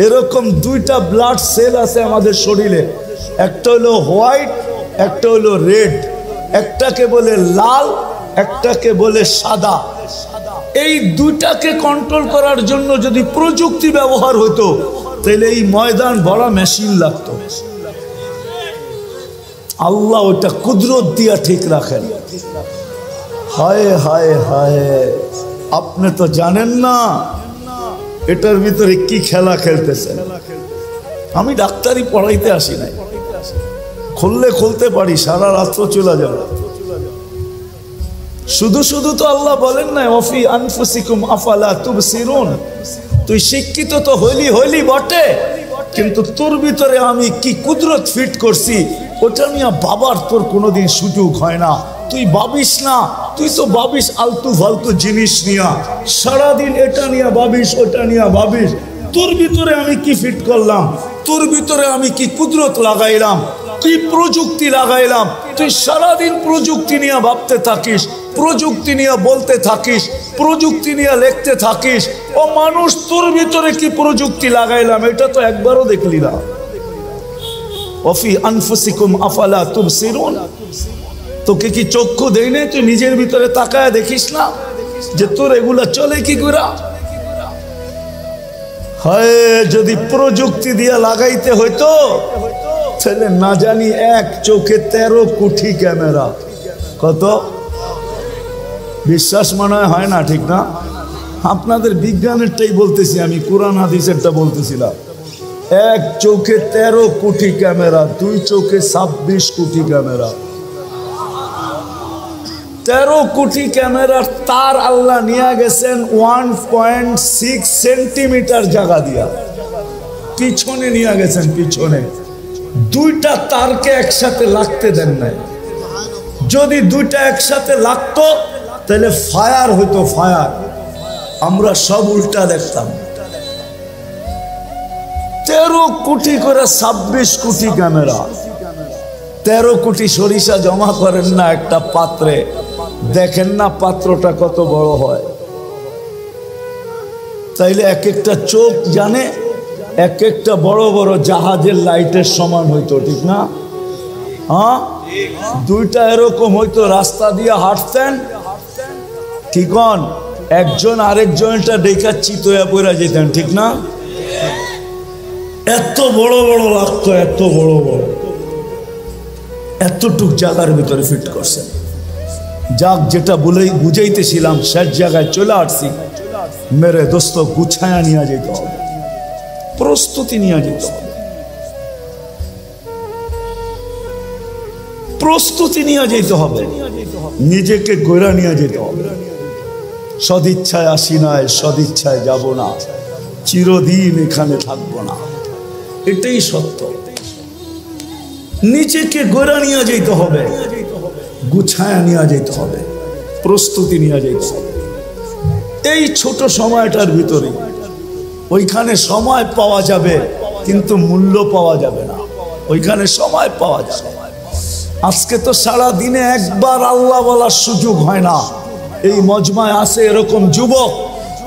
এরকম 2টা ব্লাড সেল আছে আমাদের শরীরে, একটা হলো হোয়াইট, একটা হলো রেড। একটাকে বলে লাল, একটাকে বলে সাদা। এই 2টাকে কন্ট্রোল করার জন্য যদি প্রযুক্তি ব্যবহার হতো তাহলে এই ময়দান ভরা মেশিন লাগতো। আল্লাহ ওটা কুদরত দিয়া ঠিক রাখেন। হায় হায় হায়, আপনি তো জানেন না এটার ভিতরে কি খেলা খেলতেছেন। আমি ডাক্তারি পড়াইতে আসি নাই, খুললে খুলতে পারি, সারা রাত্র চলে যাবে। শুধু শুধু তো আল্লাহ বলেন না ওয়াফি আনফুসিকুম আফালা তুবসিরুন। তুই শিক্ষিত তো হইলি বটে, কিন্তু তোর ভিতরে আমি কি কুদরত ফিট করছি ওটা নিয়ে বাবার তোর কোনোদিন সুযোগ হয় না। তুই ভাবিস না, তুই তো ভাবিস আলতু ফালতু জিনিস নিয়া, সারাদিন এটা নিয়ে ভাবিস, ওটা নিয়ে ভাবিস। তোর ভিতরে আমি কি ফিট করলাম, তোর ভিতরে আমি কি কুদরত লাগাইলাম, কি প্রযুক্তি লাগাইলাম। তুই সারাদিন প্রযুক্তি নিয়ে ভাবতে থাকিস, প্রযুক্তি নিয়ে বলতে থাকিস, প্রযুক্তি নিয়ে লিখতে থাকিস। ও মানুষ, তোর ভিতরে কি প্রযুক্তি লাগাইলাম এটা তো একবারও দেখলি না। ওয়াফি আনফুসিকুম আফালা তুবসিরুন। তোকে কি চক্ষু দেই নাই? তুই নিজের ভিতরে তাকায় দেখিস না যে তোর এগুলা চলে কি করে? হয় যদি প্রযুক্তি দিয়া লাগাইতে হইতো তাহলে না জানি এক চোখে 13 কোটি ক্যামেরা। কত? বিশ্বাস মনে হয় না, ঠিক না? আপনাদের বিজ্ঞানেরটাই বলতেছি আমি, কোরআন হাদিসেরটা বলতেছিলাম। এক চোখে 13 কোটি ক্যামেরা, দুই চোখে 26 কোটি ক্যামেরা। 13 কোটি ক্যামেরার তার আল্লাহ নিয়ে গেছেন 1.6 সেন্টিমিটার জায়গা দিয়া, পিছনে নিয়ে গেছেন। পিছনে দুইটা তারকে একসাথে লাগতে দেন নাই। যদি দুইটা একসাথে লাগতো তাহলে ফায়ার হইতো, ফায়ার। আমরা সব উল্টা দেখতাম। 13 কোটি করে 26 কোটি ক্যামেরা। 13 কোটি সরিষা জমা করেন না একটা পাত্রে, দেখেন না পাত্রটা কত বড় হয়। তাইলে এক একটা চোখ জানে এক একটা বড় বড় জাহাজের লাইটের সমান হইতো, ঠিক না? হ্যাঁ, দুইটা এরকম হইতো, রাস্তা দিয়ে হাঁটতেন, ঠিক হন, একজন আরেকজনটা ডেকা চিতয়া পড়া যেতেন, ঠিক না? এত বড় বড় লাগতো, এত বড় বড়, এতটুক জায়গার ভিতরে ফিট করছেন। যাক, যেটা বুঝাইতেছিলাম শেষ জায়গায় চলে আসছি। মেরে দোস্ত, গুছায়া নিয়ে যেতে হবে, প্রস্তুতি নিয়ে যেতে হবে, প্রস্তুতি নিয়ে যেতে হবে, নিজেকে গড়া নিয়ে যেতে হবে। সদিচ্ছায় আসি নাই, সদিচ্ছায় যাব না, চিরদিন এখানে থাকবো না, এটাই সত্য। নিজেকে গড়া নিয়ে যেতে হবে, গুছায়া নিয়ে যেতে হবে, প্রস্তুতি নিয়ে যেতে হবে। এই ছোট সময়টার ভিতরে ওইখানে সময় পাওয়া যাবে, কিন্তু মূল্য পাওয়া যাবে না। ওইখানে সময় পাওয়া যাবে। আজকে তো সারা দিনে একবার আল্লাহ বলার সুযোগ হয় না। এই মজমায় আছে এরকম যুবক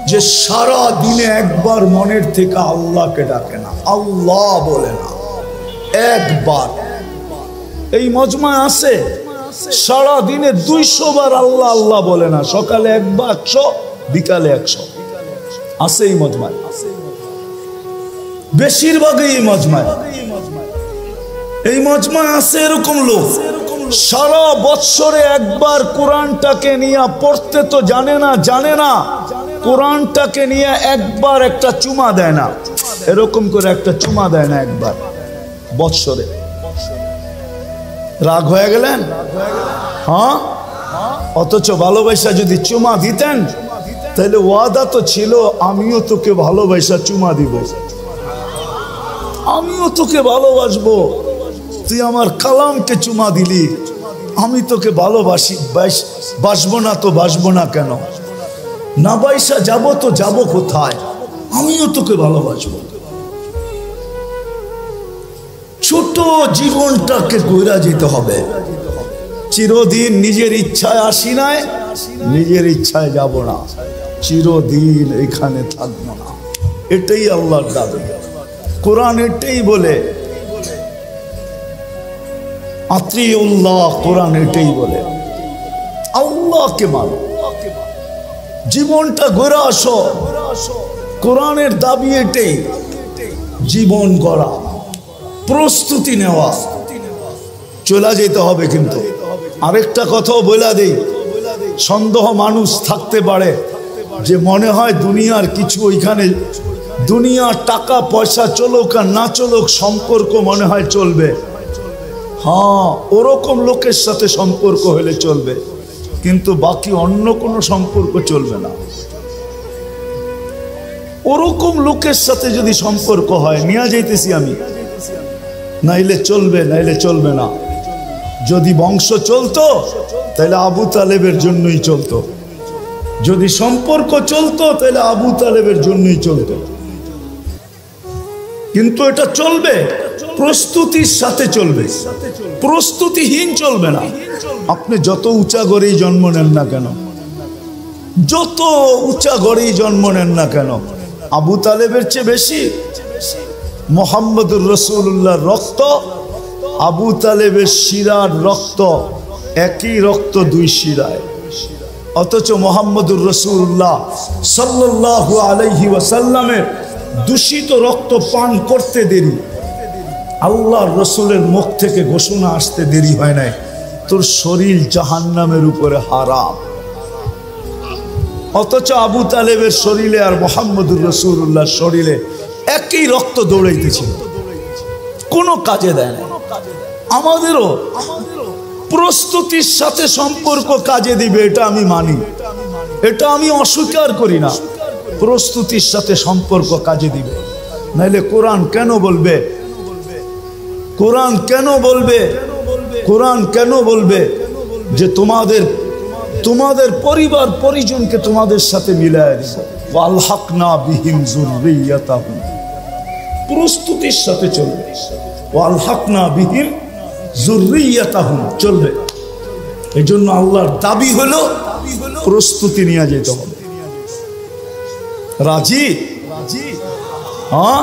যে সারা দিনে একবার মনের থেকে আল্লাহকে ডাকে না, আল্লাহ বলে না একবার। এই মজমায় আছে সারা দিনে 200 বার আল্লাহ আল্লাহ বলে না, সকালে একবার 100, বিকালে 100। আছে এই মজমায়, বেশিরভাগই এই মজমায়। এই মজমায় আছে এরকম লোক সারা বৎসরে একবার কোরআনটাকে নিয়ে পড়তে তো জানে না, কোরআনটাকে নিয়ে একবার একটা চুমা দেয় না, এরকম করে একটা চুমা দেয় না একবার বৎসরে। রাগ হয়ে গেলেন? হ্যাঁ, অথচ ভালোবাসা যদি চুমা দিতেন তাহলে ওয়াদা তো ছিল, আমিও তোকে ভালোবাসা চুমা দিব, আমিও তোকে ভালোবাসবো। তুই আমার কালামকে চুমা দিলি, আমি তোকে ভালোবাসি, বাসবো না তো বাসবো না কেন? না বাইসা যাবো তো যাবো কোথায়? আমিও তোকে ভালোবাসবো। ছোট জীবনটাকে গড়া যেতে হবে। চিরদিন নিজের ইচ্ছায় আসি নাই, নিজের ইচ্ছায় যাব না, চিরদিন এখানে থাকবো না। এটাই আল্লাহর দাবি। কোরআন এটাই বলে, আতিউল্লাহ, কোরআন এটাই বলে, আল্লাহকে মানো, জীবনটা গড়া আসো। কোরআনের দাবি এটাই, জীবন গড়া, প্রস্তুতি নেওয়া, চলে যেতে হবে। কিন্তু আরেকটা কথাও বলে দেই, সন্দেহ মানুষ থাকতে পারে যে মনে হয় দুনিয়ার কিছু ওইখানে, দুনিয়ার টাকা পয়সা চলুক আর না চলুক সম্পর্ক মনে হয় চলবে। হ্যাঁ, ওরকম লোকের সাথে সম্পর্ক হলে চলবে, কিন্তু বাকি অন্য কোনো সম্পর্ক চলবে না। ওরকম লোকের সাথে যদি সম্পর্ক হয়, নিয়ে যাইতেছি আমি, নাইলে চলবে, নাইলে চলবে না। যদি বংশ চলতো তাহলে আবু তালেবের জন্যই চলতো, যদি সম্পর্ক চলতো তাহলে আবু তালেবের জন্যই চলতো। কিন্তু এটা চলবে, প্রস্তুতির সাথে চলবে, প্রস্তুতিহীন চলবে না। আপনি যত উঁচা গড়েই জন্ম নেন না কেন, যত উঁচা গড়েই জন্ম নেন না কেন, আবু তালেবের চেয়ে বেশি মুহাম্মদুর রাসূলুল্লাহর রক্ত, আবু তালেবের শিরার রক্ত, একই রক্ত দুই শিরায়। অথচ মুহাম্মদুর রাসূলুল্লাহ সাল্লাল্লাহু আলাইহি ওয়াসাল্লামের দূষিত রক্ত পান করতে দেরি, আল্লাহর রসুলের মুখ থেকে ঘোষণা আসতে দেরি হয় নাই, তোর শরীর জাহান্নামের উপরে হারাম। অথচ আবু তালেবের শরীরে আর মুহাম্মদুর রাসূলুল্লাহর শরীরে একই রক্ত দৌড়াইতেছিল, কোনো কাজে দেয় না। আমাদেরও প্রস্তুতির সাথে সম্পর্ক কাজে দিবে, এটা আমি মানি, এটা আমি অস্বীকার করি না। প্রস্তুতির সাথে সম্পর্ক কাজে দিবে, নাইলে কোরআন কেন বলবে, কোরআন কেন বলবে, কোরআন কেন বলবে যে তোমাদের পরিবার পরিজনকে তোমাদের সাথে মিলায় দিবে। ওয়ালহাকনা বিহিম যুররিয়াতাহুম, প্রস্তুতির সাথে চলবে। ওয়ালহাকনা বিহিম যুররিয়াতাহুম চলবে। এই জন্য আল্লাহর দাবি হলো প্রস্তুতি নিয়ে যেতে হবে। রাজি? হ্যাঁ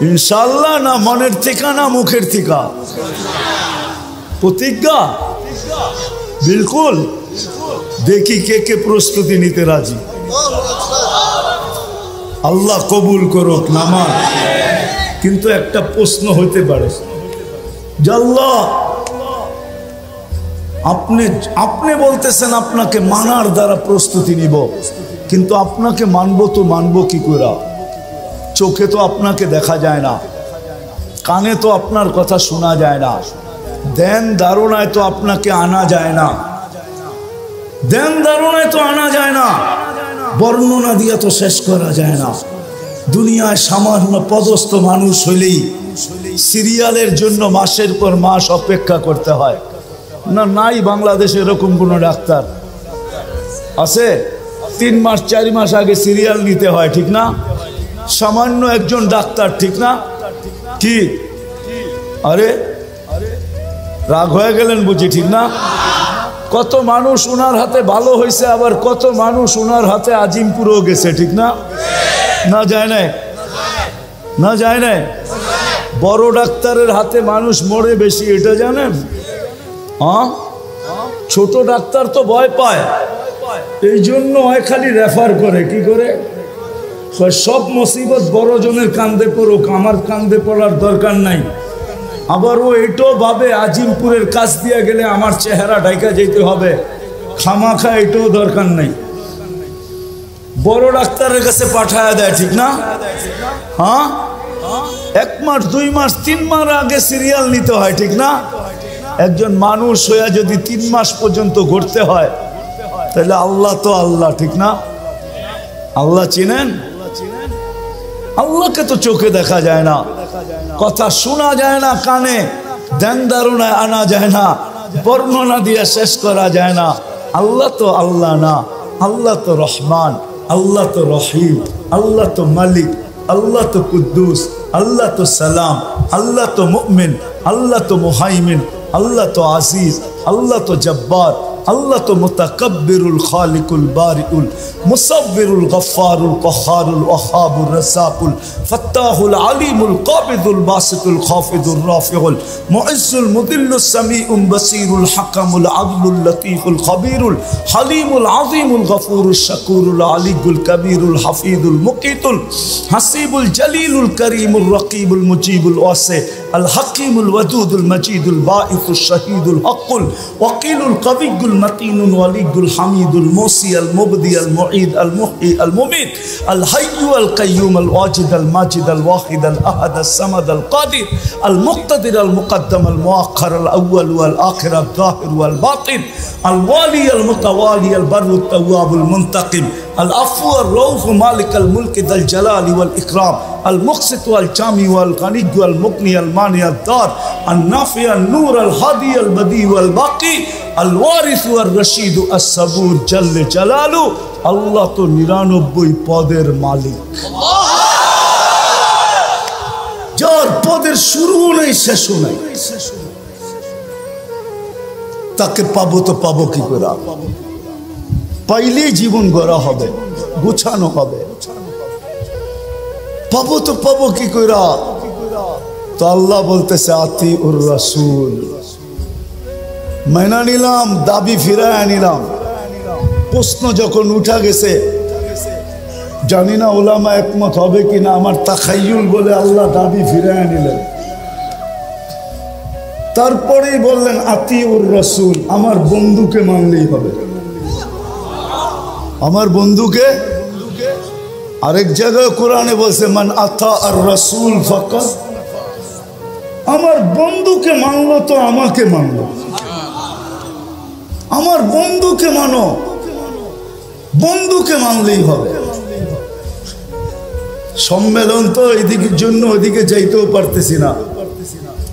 ইনশাআল্লাহ, না মনের থেকে না মুখের থেকে? প্রতিজ্ঞা? বিলকুল। দেখি কে কে প্রস্তুতি নিতে রাজি। আল্লাহ কবুল করুক নামাজ। কিন্তু একটা প্রশ্ন হইতে পারে যে আল্লাহ আপনি বলতেছেন আপনাকে মানার দ্বারা প্রস্তুতি নিব, কিন্তু আপনাকে মানবো কি করে? চোখে তো আপনাকে দেখা যায় না, কানে তো আপনার কথা শোনা যায় না, ধ্যান ধারণায় তো আপনাকে আনা যায় না, ধ্যান ধারণায় তো আনা যায় না, বর্ণনা দিয়ে তো শেষ করা যায় না। দুনিয়ায় সামান্য পদস্থ মানুষ হইলেই সিরিয়ালের জন্য মাসের পর মাস অপেক্ষা করতে হয় না? নাই বাংলাদেশে এরকম কোনো ডাক্তার আছে? 3 মাস 4 মাস আগে সিরিয়াল নিতে হয়, ঠিক না? সামান্য একজন ডাক্তার, ঠিক না? কি আরে রাগ হয়ে গেলেন বুঝি, ঠিক না? কত মানুষ ওনার হাতে ভালো হয়েছে, আবার কত মানুষ ওনার হাতে আজিমপুরেও গেছে, ঠিক না? না যায় নাই, না যায় নাই। বড় ডাক্তারের হাতে মানুষ মরে বেশি, এটা জানেন? হ্যাঁ, ছোট ডাক্তার তো ভয় পায়, এই জন্য খালি রেফার করে। কি করে? সব মুসিবত বড় জনের কান্দে পড়ুক, আমার কান্দে পড়ার দরকার নাই। আবার ও এটাও ভাবে আজিমপুরের কাজ দিয়ে গেলে আমার চেহারা ঢাকা যেতে হবে, খামাখা এটাও দরকার নাই, বড় ডাক্তারের কাছে পাঠায় দেয়, ঠিক না? হ্যাঁ, 1 মাস 2 মাস 3 মাস আগে সিরিয়াল নিতে হয়, ঠিক না? একজন মানুষ হইয়া যদি 3 মাস পর্যন্ত ঘুরতে হয়, তাহলে আল্লাহ তো আল্লাহ, ঠিক না? আল্লাহ চিনেন? আল্লাহকে তো চোখে দেখা যায় না, কথা শোনা যায় না কানে, ধ্যান ধারণায় আনা যায় না, বর্ণনা দিয়ে শেষ করা যায় না। আল্লাহ তো আল্লাহ না, আল্লাহ তো রহমান, আল্লাহ তো রহিম, আল্লাহ তো মালিক, আল্লাহ তো কুদ্দুস, আল্লাহ তো সালাম, আল্লাহ তো মুমিন, আল্লাহ তো মুহাইমিন, আল্লাহ তো আজিজ, আল্লাহ তো জব্বার, আল্লাহ তো মুতাকাব্বিরুল খালিকুল বারিউল মুসাব্বিরুল গফফারুল কহারুল ওয়াহাবুর রাসাকুল ফাত্তাহুল আলিমুল কাবিদুল বাসিতুল খাফিদুর রাফিউল মুইজ্জুল মুদিল্লুস সামিউল বাসিরুল হাকামুল আদলুল লতীফুল খবীরুল হালিমুল আযীমুল গফুরুশ শাকুরুল আলিয়ুল কবীরুল হাফিজুল মুকিতুল হাসিবুল জলিলুল করিমুল রকিবুল মুজিবুল ওয়াসি আল হাকিমুল ওয়াদুদুল মজিদুল বাঈসুশ শাহীদুল হকুল ওয়াকিলুল কবিয়ুল المتين الولي الحميد الموصي المبدي المعيد المحيي المميت الحي القيوم الواجد الماجد الواحد الأحد الصمد القادر المقتدر المقدم المؤخر الأول والآخر الظاهر والباطن الوالي المتوالي البر التواب المنتقم العفو الرؤوف مالك الملك ذا الجلال والإكرام المقسط والجامع والغني والمغني المانع الدار النافع النور الهادي البديع والباقي الوارث والرشيد الصبور جل جلاله الله تو 99 পদের মালিক, যার পদের শুরু নেই শেষ নেই, তাকে পাবো তো পাবো কি করে? পাইলেই জীবন গড়া হবে, গুছানো হবে। পাবো তো পাবো কি করে? তো আল্লাহ বলতেছে আতিউর রাসূল, মেনা নিলাম, দাবি ফিরায় নিলাম। প্রশ্ন যখন উঠা গেছে, জানি না ওলামা একমত হবে কিনা, আমার তাখাইয়ুল বলে আল্লাহ দাবি ফিরায় নিলেন। তারপরেই বললেন আতিউর রাসূল, আমার বন্ধুকে মানলেই হবে। আমার বন্ধুকে, আরেক জায়গায় কোরআনে বলছে মান আতা আর রাসূল ফাকাত, আমার বন্ধুকে মানলো তো আমাকে মানলো। আমার বন্ধুকে মানো, বন্ধুকে মানলেই হবে। সম্মেলন তো এদিকের জন্য ওদিকে যাইতেও পারতেছি না।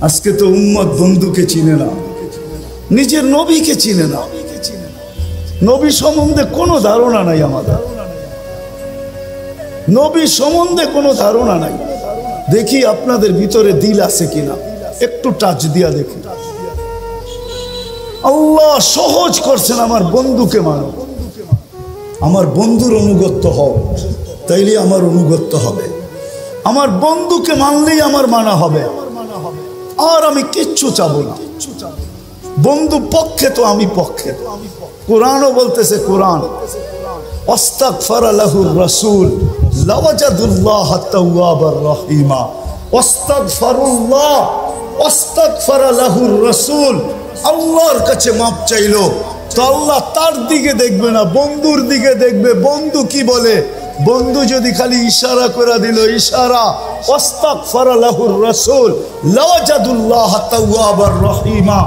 আজকে তো উম্মত বন্ধুকে চিনে না, নিজের নবীকে চিনে না। নবী সম্বন্ধে কোনো ধারণা নাই আমাদের, নবী সম্বন্ধে কোনো ধারণা নাই। দেখি আপনাদের ভিতরে দিল আছে কিনা, একটু টাচ দিয়া দেখি। আল্লাহ সহজ করছেন, আমার বন্ধুকে মানো, আমার বন্ধুর অনুগত্য হও, তাইলে আমার অনুগত্য হবে। আমার বন্ধুকে মানলেই আমার মানা হবে, আর আমি কিচ্ছু চাবো না। বন্ধু পক্ষে তো আমি পক্ষে। কোরআনও বলতেছে, কোরআন আস্তাগফার লাহুর রাসূল লাওয়াজাদুল্লাহ তাওয়াবার রহিমা। আস্তাগফারুল্লাহ, আস্তাগফার লাহুর রাসূল, আল্লাহর কাছে মাপ চাইলো তো আল্লাহ তার দিকে দেখবে না, বন্ধুর দিকে দেখবে। বন্ধু কি বলে? বন্ধু যদি খালি ইশারা করে দিল, ইশারা, আস্তাগফার লাহুর রাসূল লাওয়াজাদুল্লাহ তাওয়াবার রহিমা,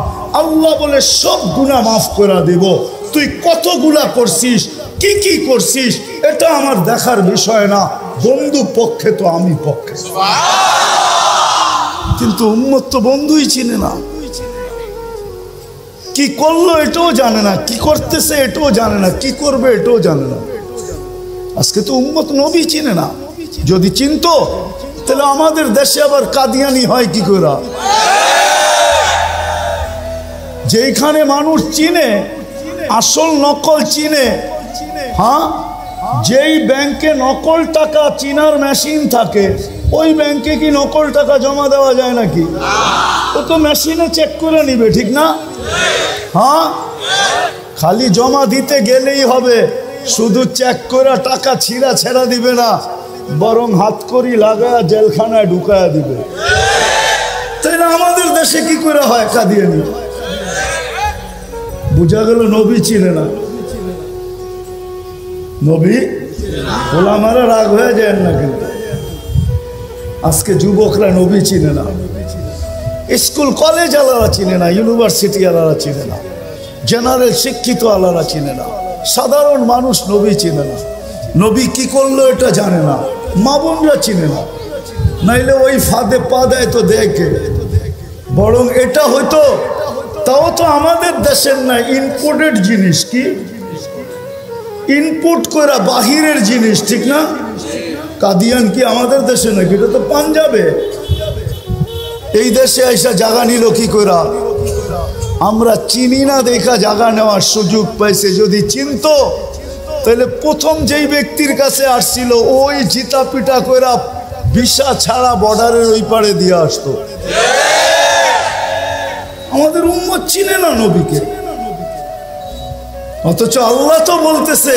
আল্লাহ বলে সব গুনাহ মাফ করে দেব। তুই কতগুলা করছিস, কি কি করছিস, এটা আমার দেখার বিষয় না। বন্ধু পক্ষে তো আমি পক্ষে। কিন্তু উম্মত তো বন্ধুই চিনে না, কি করলো এটাও জানে না, কি করতেছে এটাও জানে না, কি করবে এটাও জানে না। আজকে তো উম্মত নবী চিনে না। যদি চিনতো তাহলে আমাদের দেশে আবার কাদিয়ানি হয় কি করে? যেখানে মানুষ চিনে, আসল নকল চিনে। হ্যাঁ, যেই ব্যাংকে নকল টাকা চিনার মেশিন থাকে, ওই ব্যাংকে কি নকল টাকা জমা দেওয়া যায় নাকি? ও তো মেশিনে চেক করে নিবে, ঠিক না? হ্যাঁ, খালি জমা দিতে গেলেই হবে, শুধু চেক করে টাকা ছিঁড়া ছেড়া দিবে না, বরং হাত করি লাগায় জেলখানায় ঢুকায়া দিবে। তাই না? আমাদের দেশে কি করে হয় কাদিয়ানি? বুঝা গেল নবী চিনে না। নবী গোলামারা রাগ হয়ে যায় না, কিন্তু আজকে যুবকরা নবী চিনে না, স্কুল কলেজ আলারা চিনে না, ইউনিভার্সিটি আলারা চিনে না, জেনারেল শিক্ষিত আলারা চিনে না, সাধারণ মানুষ নবী চিনে না। নবী কি করলো এটা জানে না, মা বোনরা চিনে না। নাইলে ওই ফাঁদে পা দেয় তো দেখে, বরং এটা হয়তো, তাও তো আমাদের দেশের না, ইম্পোর্টেড জিনিস। কি ইনপুট করা বাহিরের জিনিস, ঠিক না? কাদিয়ান কি আমাদের দেশে নাকি? এটা তো পাঞ্জাবে। এই দেশে আইসা জায়গা নিল কি করা? আমরা চিনি না দেখা জায়গা নেওয়ার সুযোগ পাইছে। যদি চিনতো তাহলে প্রথম যেই ব্যক্তির কাছে আসছিল ওই জিতা পিটা কইরা ভিসা ছাড়া বর্ডারের ওই পারে দিয়ে আসতো। আমাদের উম্মত চিনে না নবীকে, অথচ আল্লাহ তো বলতেছে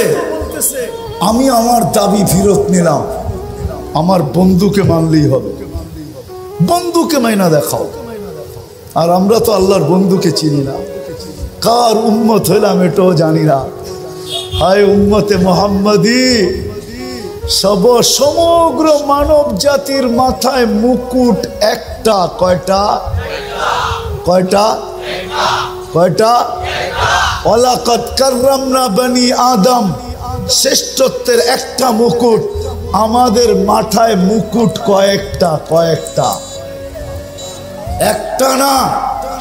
আমি আমার দাবি ফেরত নিলাম, আমার বন্ধুকে মানলেই হবে। বন্ধুকে মাইনা দেখাও। আর আমরা তো আল্লাহর বন্ধুকে চিনি না, কার উম্মত হইলাম এটাও জানি না। হায় উম্মতে মুহাম্মাদি, সমগ্র মানব জাতির মাথায় মুকুট একটা। কয়টা? কয়টা? কয়টা? ওয়ালাকাদ কাররামনা বনি আদম, শ্রেষ্ঠত্বের একটা মুকুট। আমাদের মাথায় মুকুট কয়েকটা? কয়েকটা, একটা না।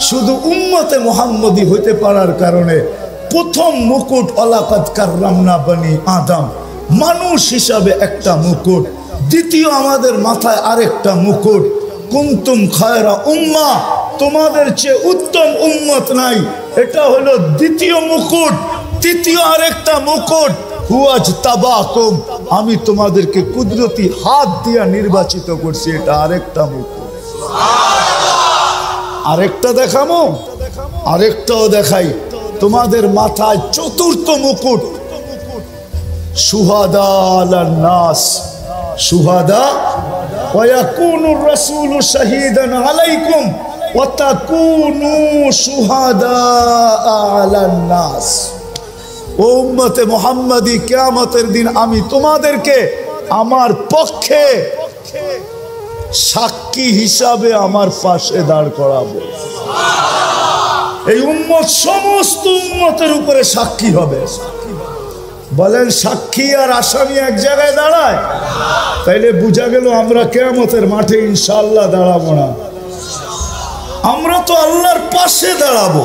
শুধু উম্মতে মুহাম্মদি হইতে পারার কারণে প্রথম মুকুট ওয়ালাকাদ কাররামনা বনি আদম, মানুষ হিসাবে একটা মুকুট। দ্বিতীয় আমাদের মাথায় আরেকটা মুকুট, কুনতুম খায়রা উম্মাহ, তোমাদের চেয়ে উত্তম উম্মত নাই, এটা হলো দ্বিতীয় মুকুট। তৃতীয় আরেকটা মুকুট, হুয়াজ তাবাকুম, আমি তোমাদেরকে কুদরতি হাত দিয়া নির্বাচিত করছি, এটা আরেকটা মুকুট। আরেকটা দেখাবো, আরেকটাও দেখাই। তোমাদের মাথায় চতুর্থ মুকুট, শুহাদা আলান নাস, শুহাদা ওয়া ইয়াকুনুর রাসূলু শাহীদান আলাইকুম, ওয়াতাকুনু শুহাদা আলান নাস। ও উম্মতে মুহাম্মাদি, কিয়ামতের দিন আমি তোমাদেরকে আমার পক্ষে সাক্ষী হিসাবে আমার পাশে দাঁড় করাবো। এই উম্মত সমস্ত উম্মতের উপরে সাক্ষী হবে। বলেন সাক্ষী আর আসামি এক জায়গায় দাঁড়ায়? তাইলে বোঝা গেল আমরা কিয়ামতের মাঠে ইনশাআল্লাহ দাঁড়াবো না, আমরা তো আল্লাহর পাশে দাঁড়াবো।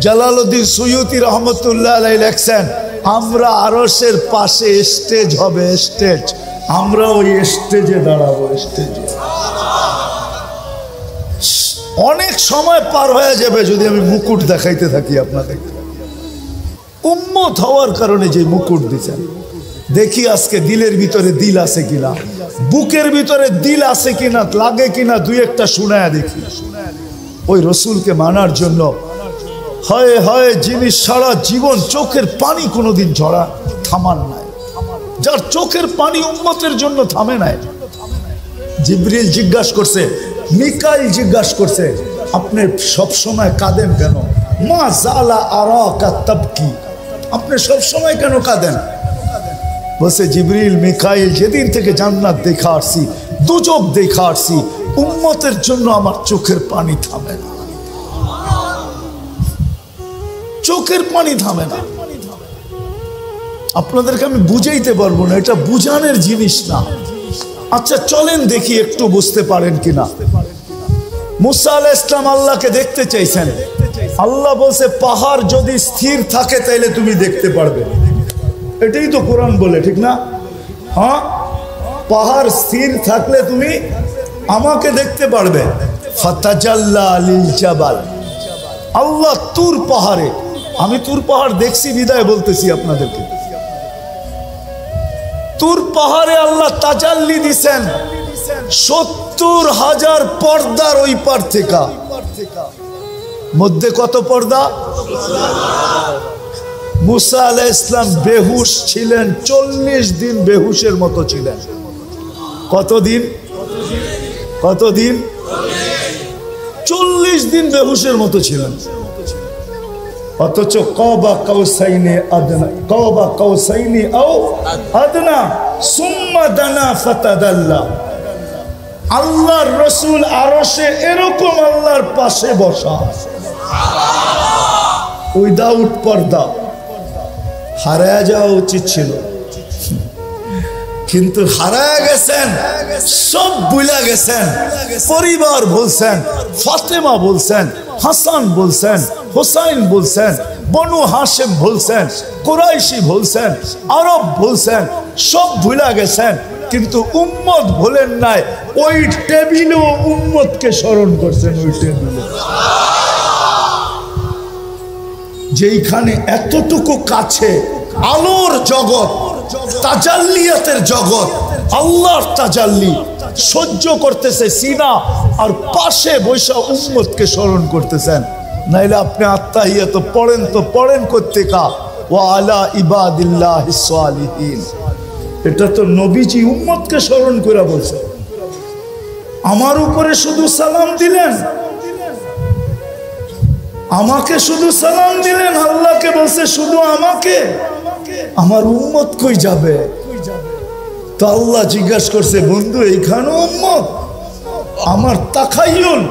জালালউদ্দিন সুয়ুতি রহমতুল্লাহ আলাইহি লেখছেন, আমরা আরশের পাশে স্টেজ হবে, স্টেজ, আমরা ওই স্টেজে দাঁড়াবো। স্টেজে অনেক সময় পার হয়ে যাবে যদি আমি মুকুট দেখাইতে থাকি আপনাদের। উম্মত হওয়ার কারণে যে মুকুট দিচ্ছেন, দেখি আজকে দিলের ভিতরে দিল আছে কিনা, বুকের ভিতরে দিল আছে কিনা, লাগে কিনা, দুই একটা শুনায়া দেখি। ওই রসুলকে মানার জন্য হয় হয় যিনি সারা জীবন চোখের পানি কোনোদিন ঝরা থামান নাই, যার চোখের পানি উম্মতের জন্য থামে নাই। জিবরিল জিজ্ঞাসা করছে, মিকাইল জিজ্ঞাসা করছে, আপনি সব সময় কাঁদেন কেন? মা জালা আরাকা তাবকি, আপনি সব সময় কেন কাঁদেন? বলছে জিবরিল মিকাইল, যেদিন থেকে জান্নাত দেখা আসছি, দুজক দেখা আসছি, উম্মতের জন্য আমার চোখের পানি থামে না, চোখের পানি থামে না। আপনাদেরকে আমি বুঝাইতে পারবো না, এটা বুঝানোর জিনিস না। আচ্ছা চলেন দেখি একটু বুঝতে পারেন কিনা। মুসা আলাইহিস সালাম আল্লাহকে দেখতে চাইছেন, আল্লাহ বলছে পাহাড় যদি স্থির থাকে তাইলে তুমি দেখতে পারবে। এটাই তো কোরআন বলে, ঠিক না? হ্যাঁ, পাহাড় স্থির থাকলে তুমি আমাকে দেখতে পারবে। ফাতাজাল্লা লিল জাবাল, আল্লাহ তুর পাহাড়ে, আমি তুর পাহাড় দেখছি বিদায় বলতেছি আপনাদেরকে, তুর পাহাড়ে আল্লাহ তাজাল্লি দিছেন ৭০,০০০ পর্দার ওই পার থেকে। মধ্যে কত পর্দা? মুসা আলাইহিস সালাম বেহুশ ছিলেন, ৪০ দিন বেহুশের মতো ছিলেন। কতদিন? কতদিন? ৪০ দিন বেহুশের মতো ছিলেন। অথচ কাবা কাউসাইনি আদনা, কাবা কাউসাইনি আও আদনা সুম্মা দানা ফাতাদাল্লা। আল্লাহর রাসূল আরশে এরকম আল্লাহর পাশে বসা, উইদাউট পর্দা। হারায়া যাওয়া উচিত ছিল, কিন্তু হারায়া গেছেন, সব ভুলে গেছেন। পরিবার বলছেন, ফাতেমা বলছেন, হাসান বলছেন, হুসাইন বলছেন, বনু হাশেম বলছেন, কুরাইশি বলছেন, আরব বলছেন, সব ভুলে গেছেন। কিন্তু উম্মত ভুলেন নাই, ওই টেবিলেও উম্মতকে স্মরণ করছেন। ওই টেবিলে যেইখানে এতটুকু কাছে আলোর জগৎ, তাজাল্লিয়াতের জগৎ, আল্লাহর তাজাল্লি সহ্য করতেছে সিনা, আর পাশে বৈশা উম্মতকে স্মরণ করতেছেন। নাইলে আপনি আত্তাহিয়াত পড়েন তো পড়েন কোত্থেকা, ওয়া আলা ইবাদিল্লাহিস সালিহিন। এটা তো নবীজি উম্মতকে স্মরণ করে বলছে। আমার উপরে শুধু সালাম দিলেন, আমাকে শুধু সালাম দিলেন, আল্লাহকে বলছে শুধু আমাকে, আমার উম্মত কই যাবে? তো আল্লাহ জিজ্ঞাসা করছে, বন্ধু এইখানে উম্মত? আমার তাখাইয়ুল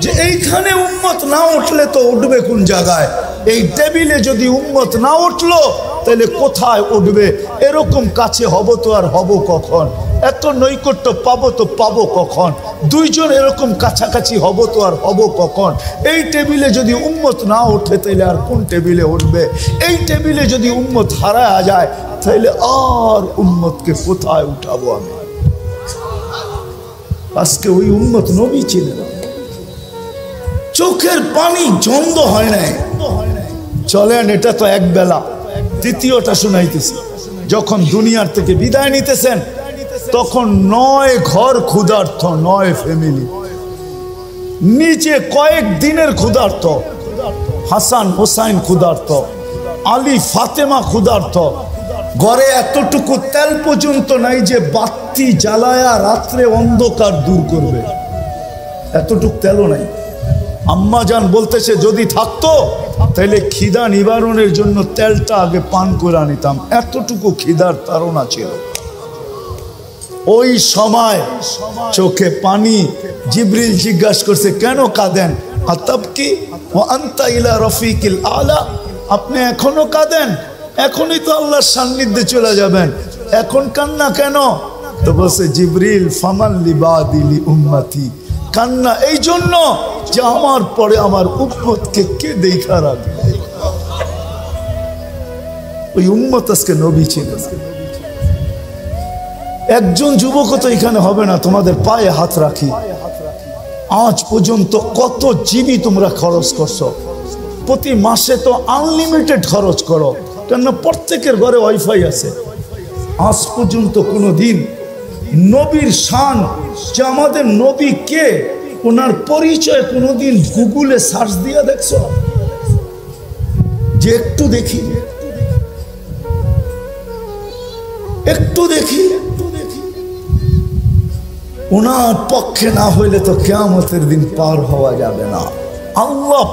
যে এইখানে উম্মত না উঠলে তো উঠবে কোন জায়গায়? এই টেবিলে যদি উম্মত না উঠলো তাহলে কোথায় উঠবে? এরকম কাছে হব তো আর হব কখন? এত নৈকট্য পাবো তো পাবো কখন? দুইজন এরকম কাছাকাছি হব তো আর হব কখন? এই টেবিলে যদি উম্মত না ওঠে তাহলে আর কোন টেবিলে উঠবে? এই টেবিলে যদি উম্মত হারায়া যায় তাহলে আর উম্মতকে কোথায় উঠাবো আমি? আজকে ওই উম্মত নবী ছিলেন, চোখের পানি জন্দ হয় নাই। চলেন, এটা তো এক বেলা, দ্বিতীয়টা শুনাইতেছি। যখন দুনিয়ার থেকে বিদায় নিতেছেন তখন ৯ ঘর ক্ষুধার্ত, ৯ ফ্যামিলি, নিচে কয়েক দিনের ক্ষুধার্ত। হাসান হোসাইন ক্ষুধার্ত, আলী ফাতেমা ক্ষুধার্ত। ঘরে এতটুকু তেল পর্যন্ত নাই যে বাতি জ্বালায়া রাত্রে অন্ধকার দূর করবে। এতটুক তেলও নাই। আম্মা জান বলতেছে যদি থাকতো তাহলে খিদা নিবারণের জন্য তেলটা আগে পান করে নিতাম, এতটুকু খিদার তাড়না ছিল। ওই সময় চোখে পানি। জিবরিল জিজ্ঞাসা করছে কেন কাঁদেন? আতাবকি ওয়া আনতা ইলা রফিকিল আলা, আপনি এখনো কাঁদেন? এখনই তো আল্লাহর সান্নিধ্যে চলে যাবেন, এখন কান্না কেন? তো বলছে জিবরিল ফামান লিবাদিলি উম্মতি, কান্না এই জন্য যে আমার পরে আমার উম্মতকে কে দেখা রাখবে। ওই উম্মত আজকে নবী ছিল। একজন যুবক তো এখানে হবে না, তোমাদের পায়ে হাত রাখি, আজ পর্যন্ত কত জিবি তোমরা খরচ করছো? প্রতি মাসে তো আনলিমিটেড খরচ করো, কেননা প্রত্যেকের ঘরে ওয়াইফাই আছে। আজ পর্যন্ত কোনো দিন নবীর শান, যে আমাদের নবী কে, ওনার পরিচয় কোনোদিন গুগলে সার্চ দিয়ে দেখছো? যে একটু দেখি, একটু দেখি, ওনার পক্ষে না হইলে তো কিয়ামতের দিন পার হওয়া যাবে না। আল্লাহ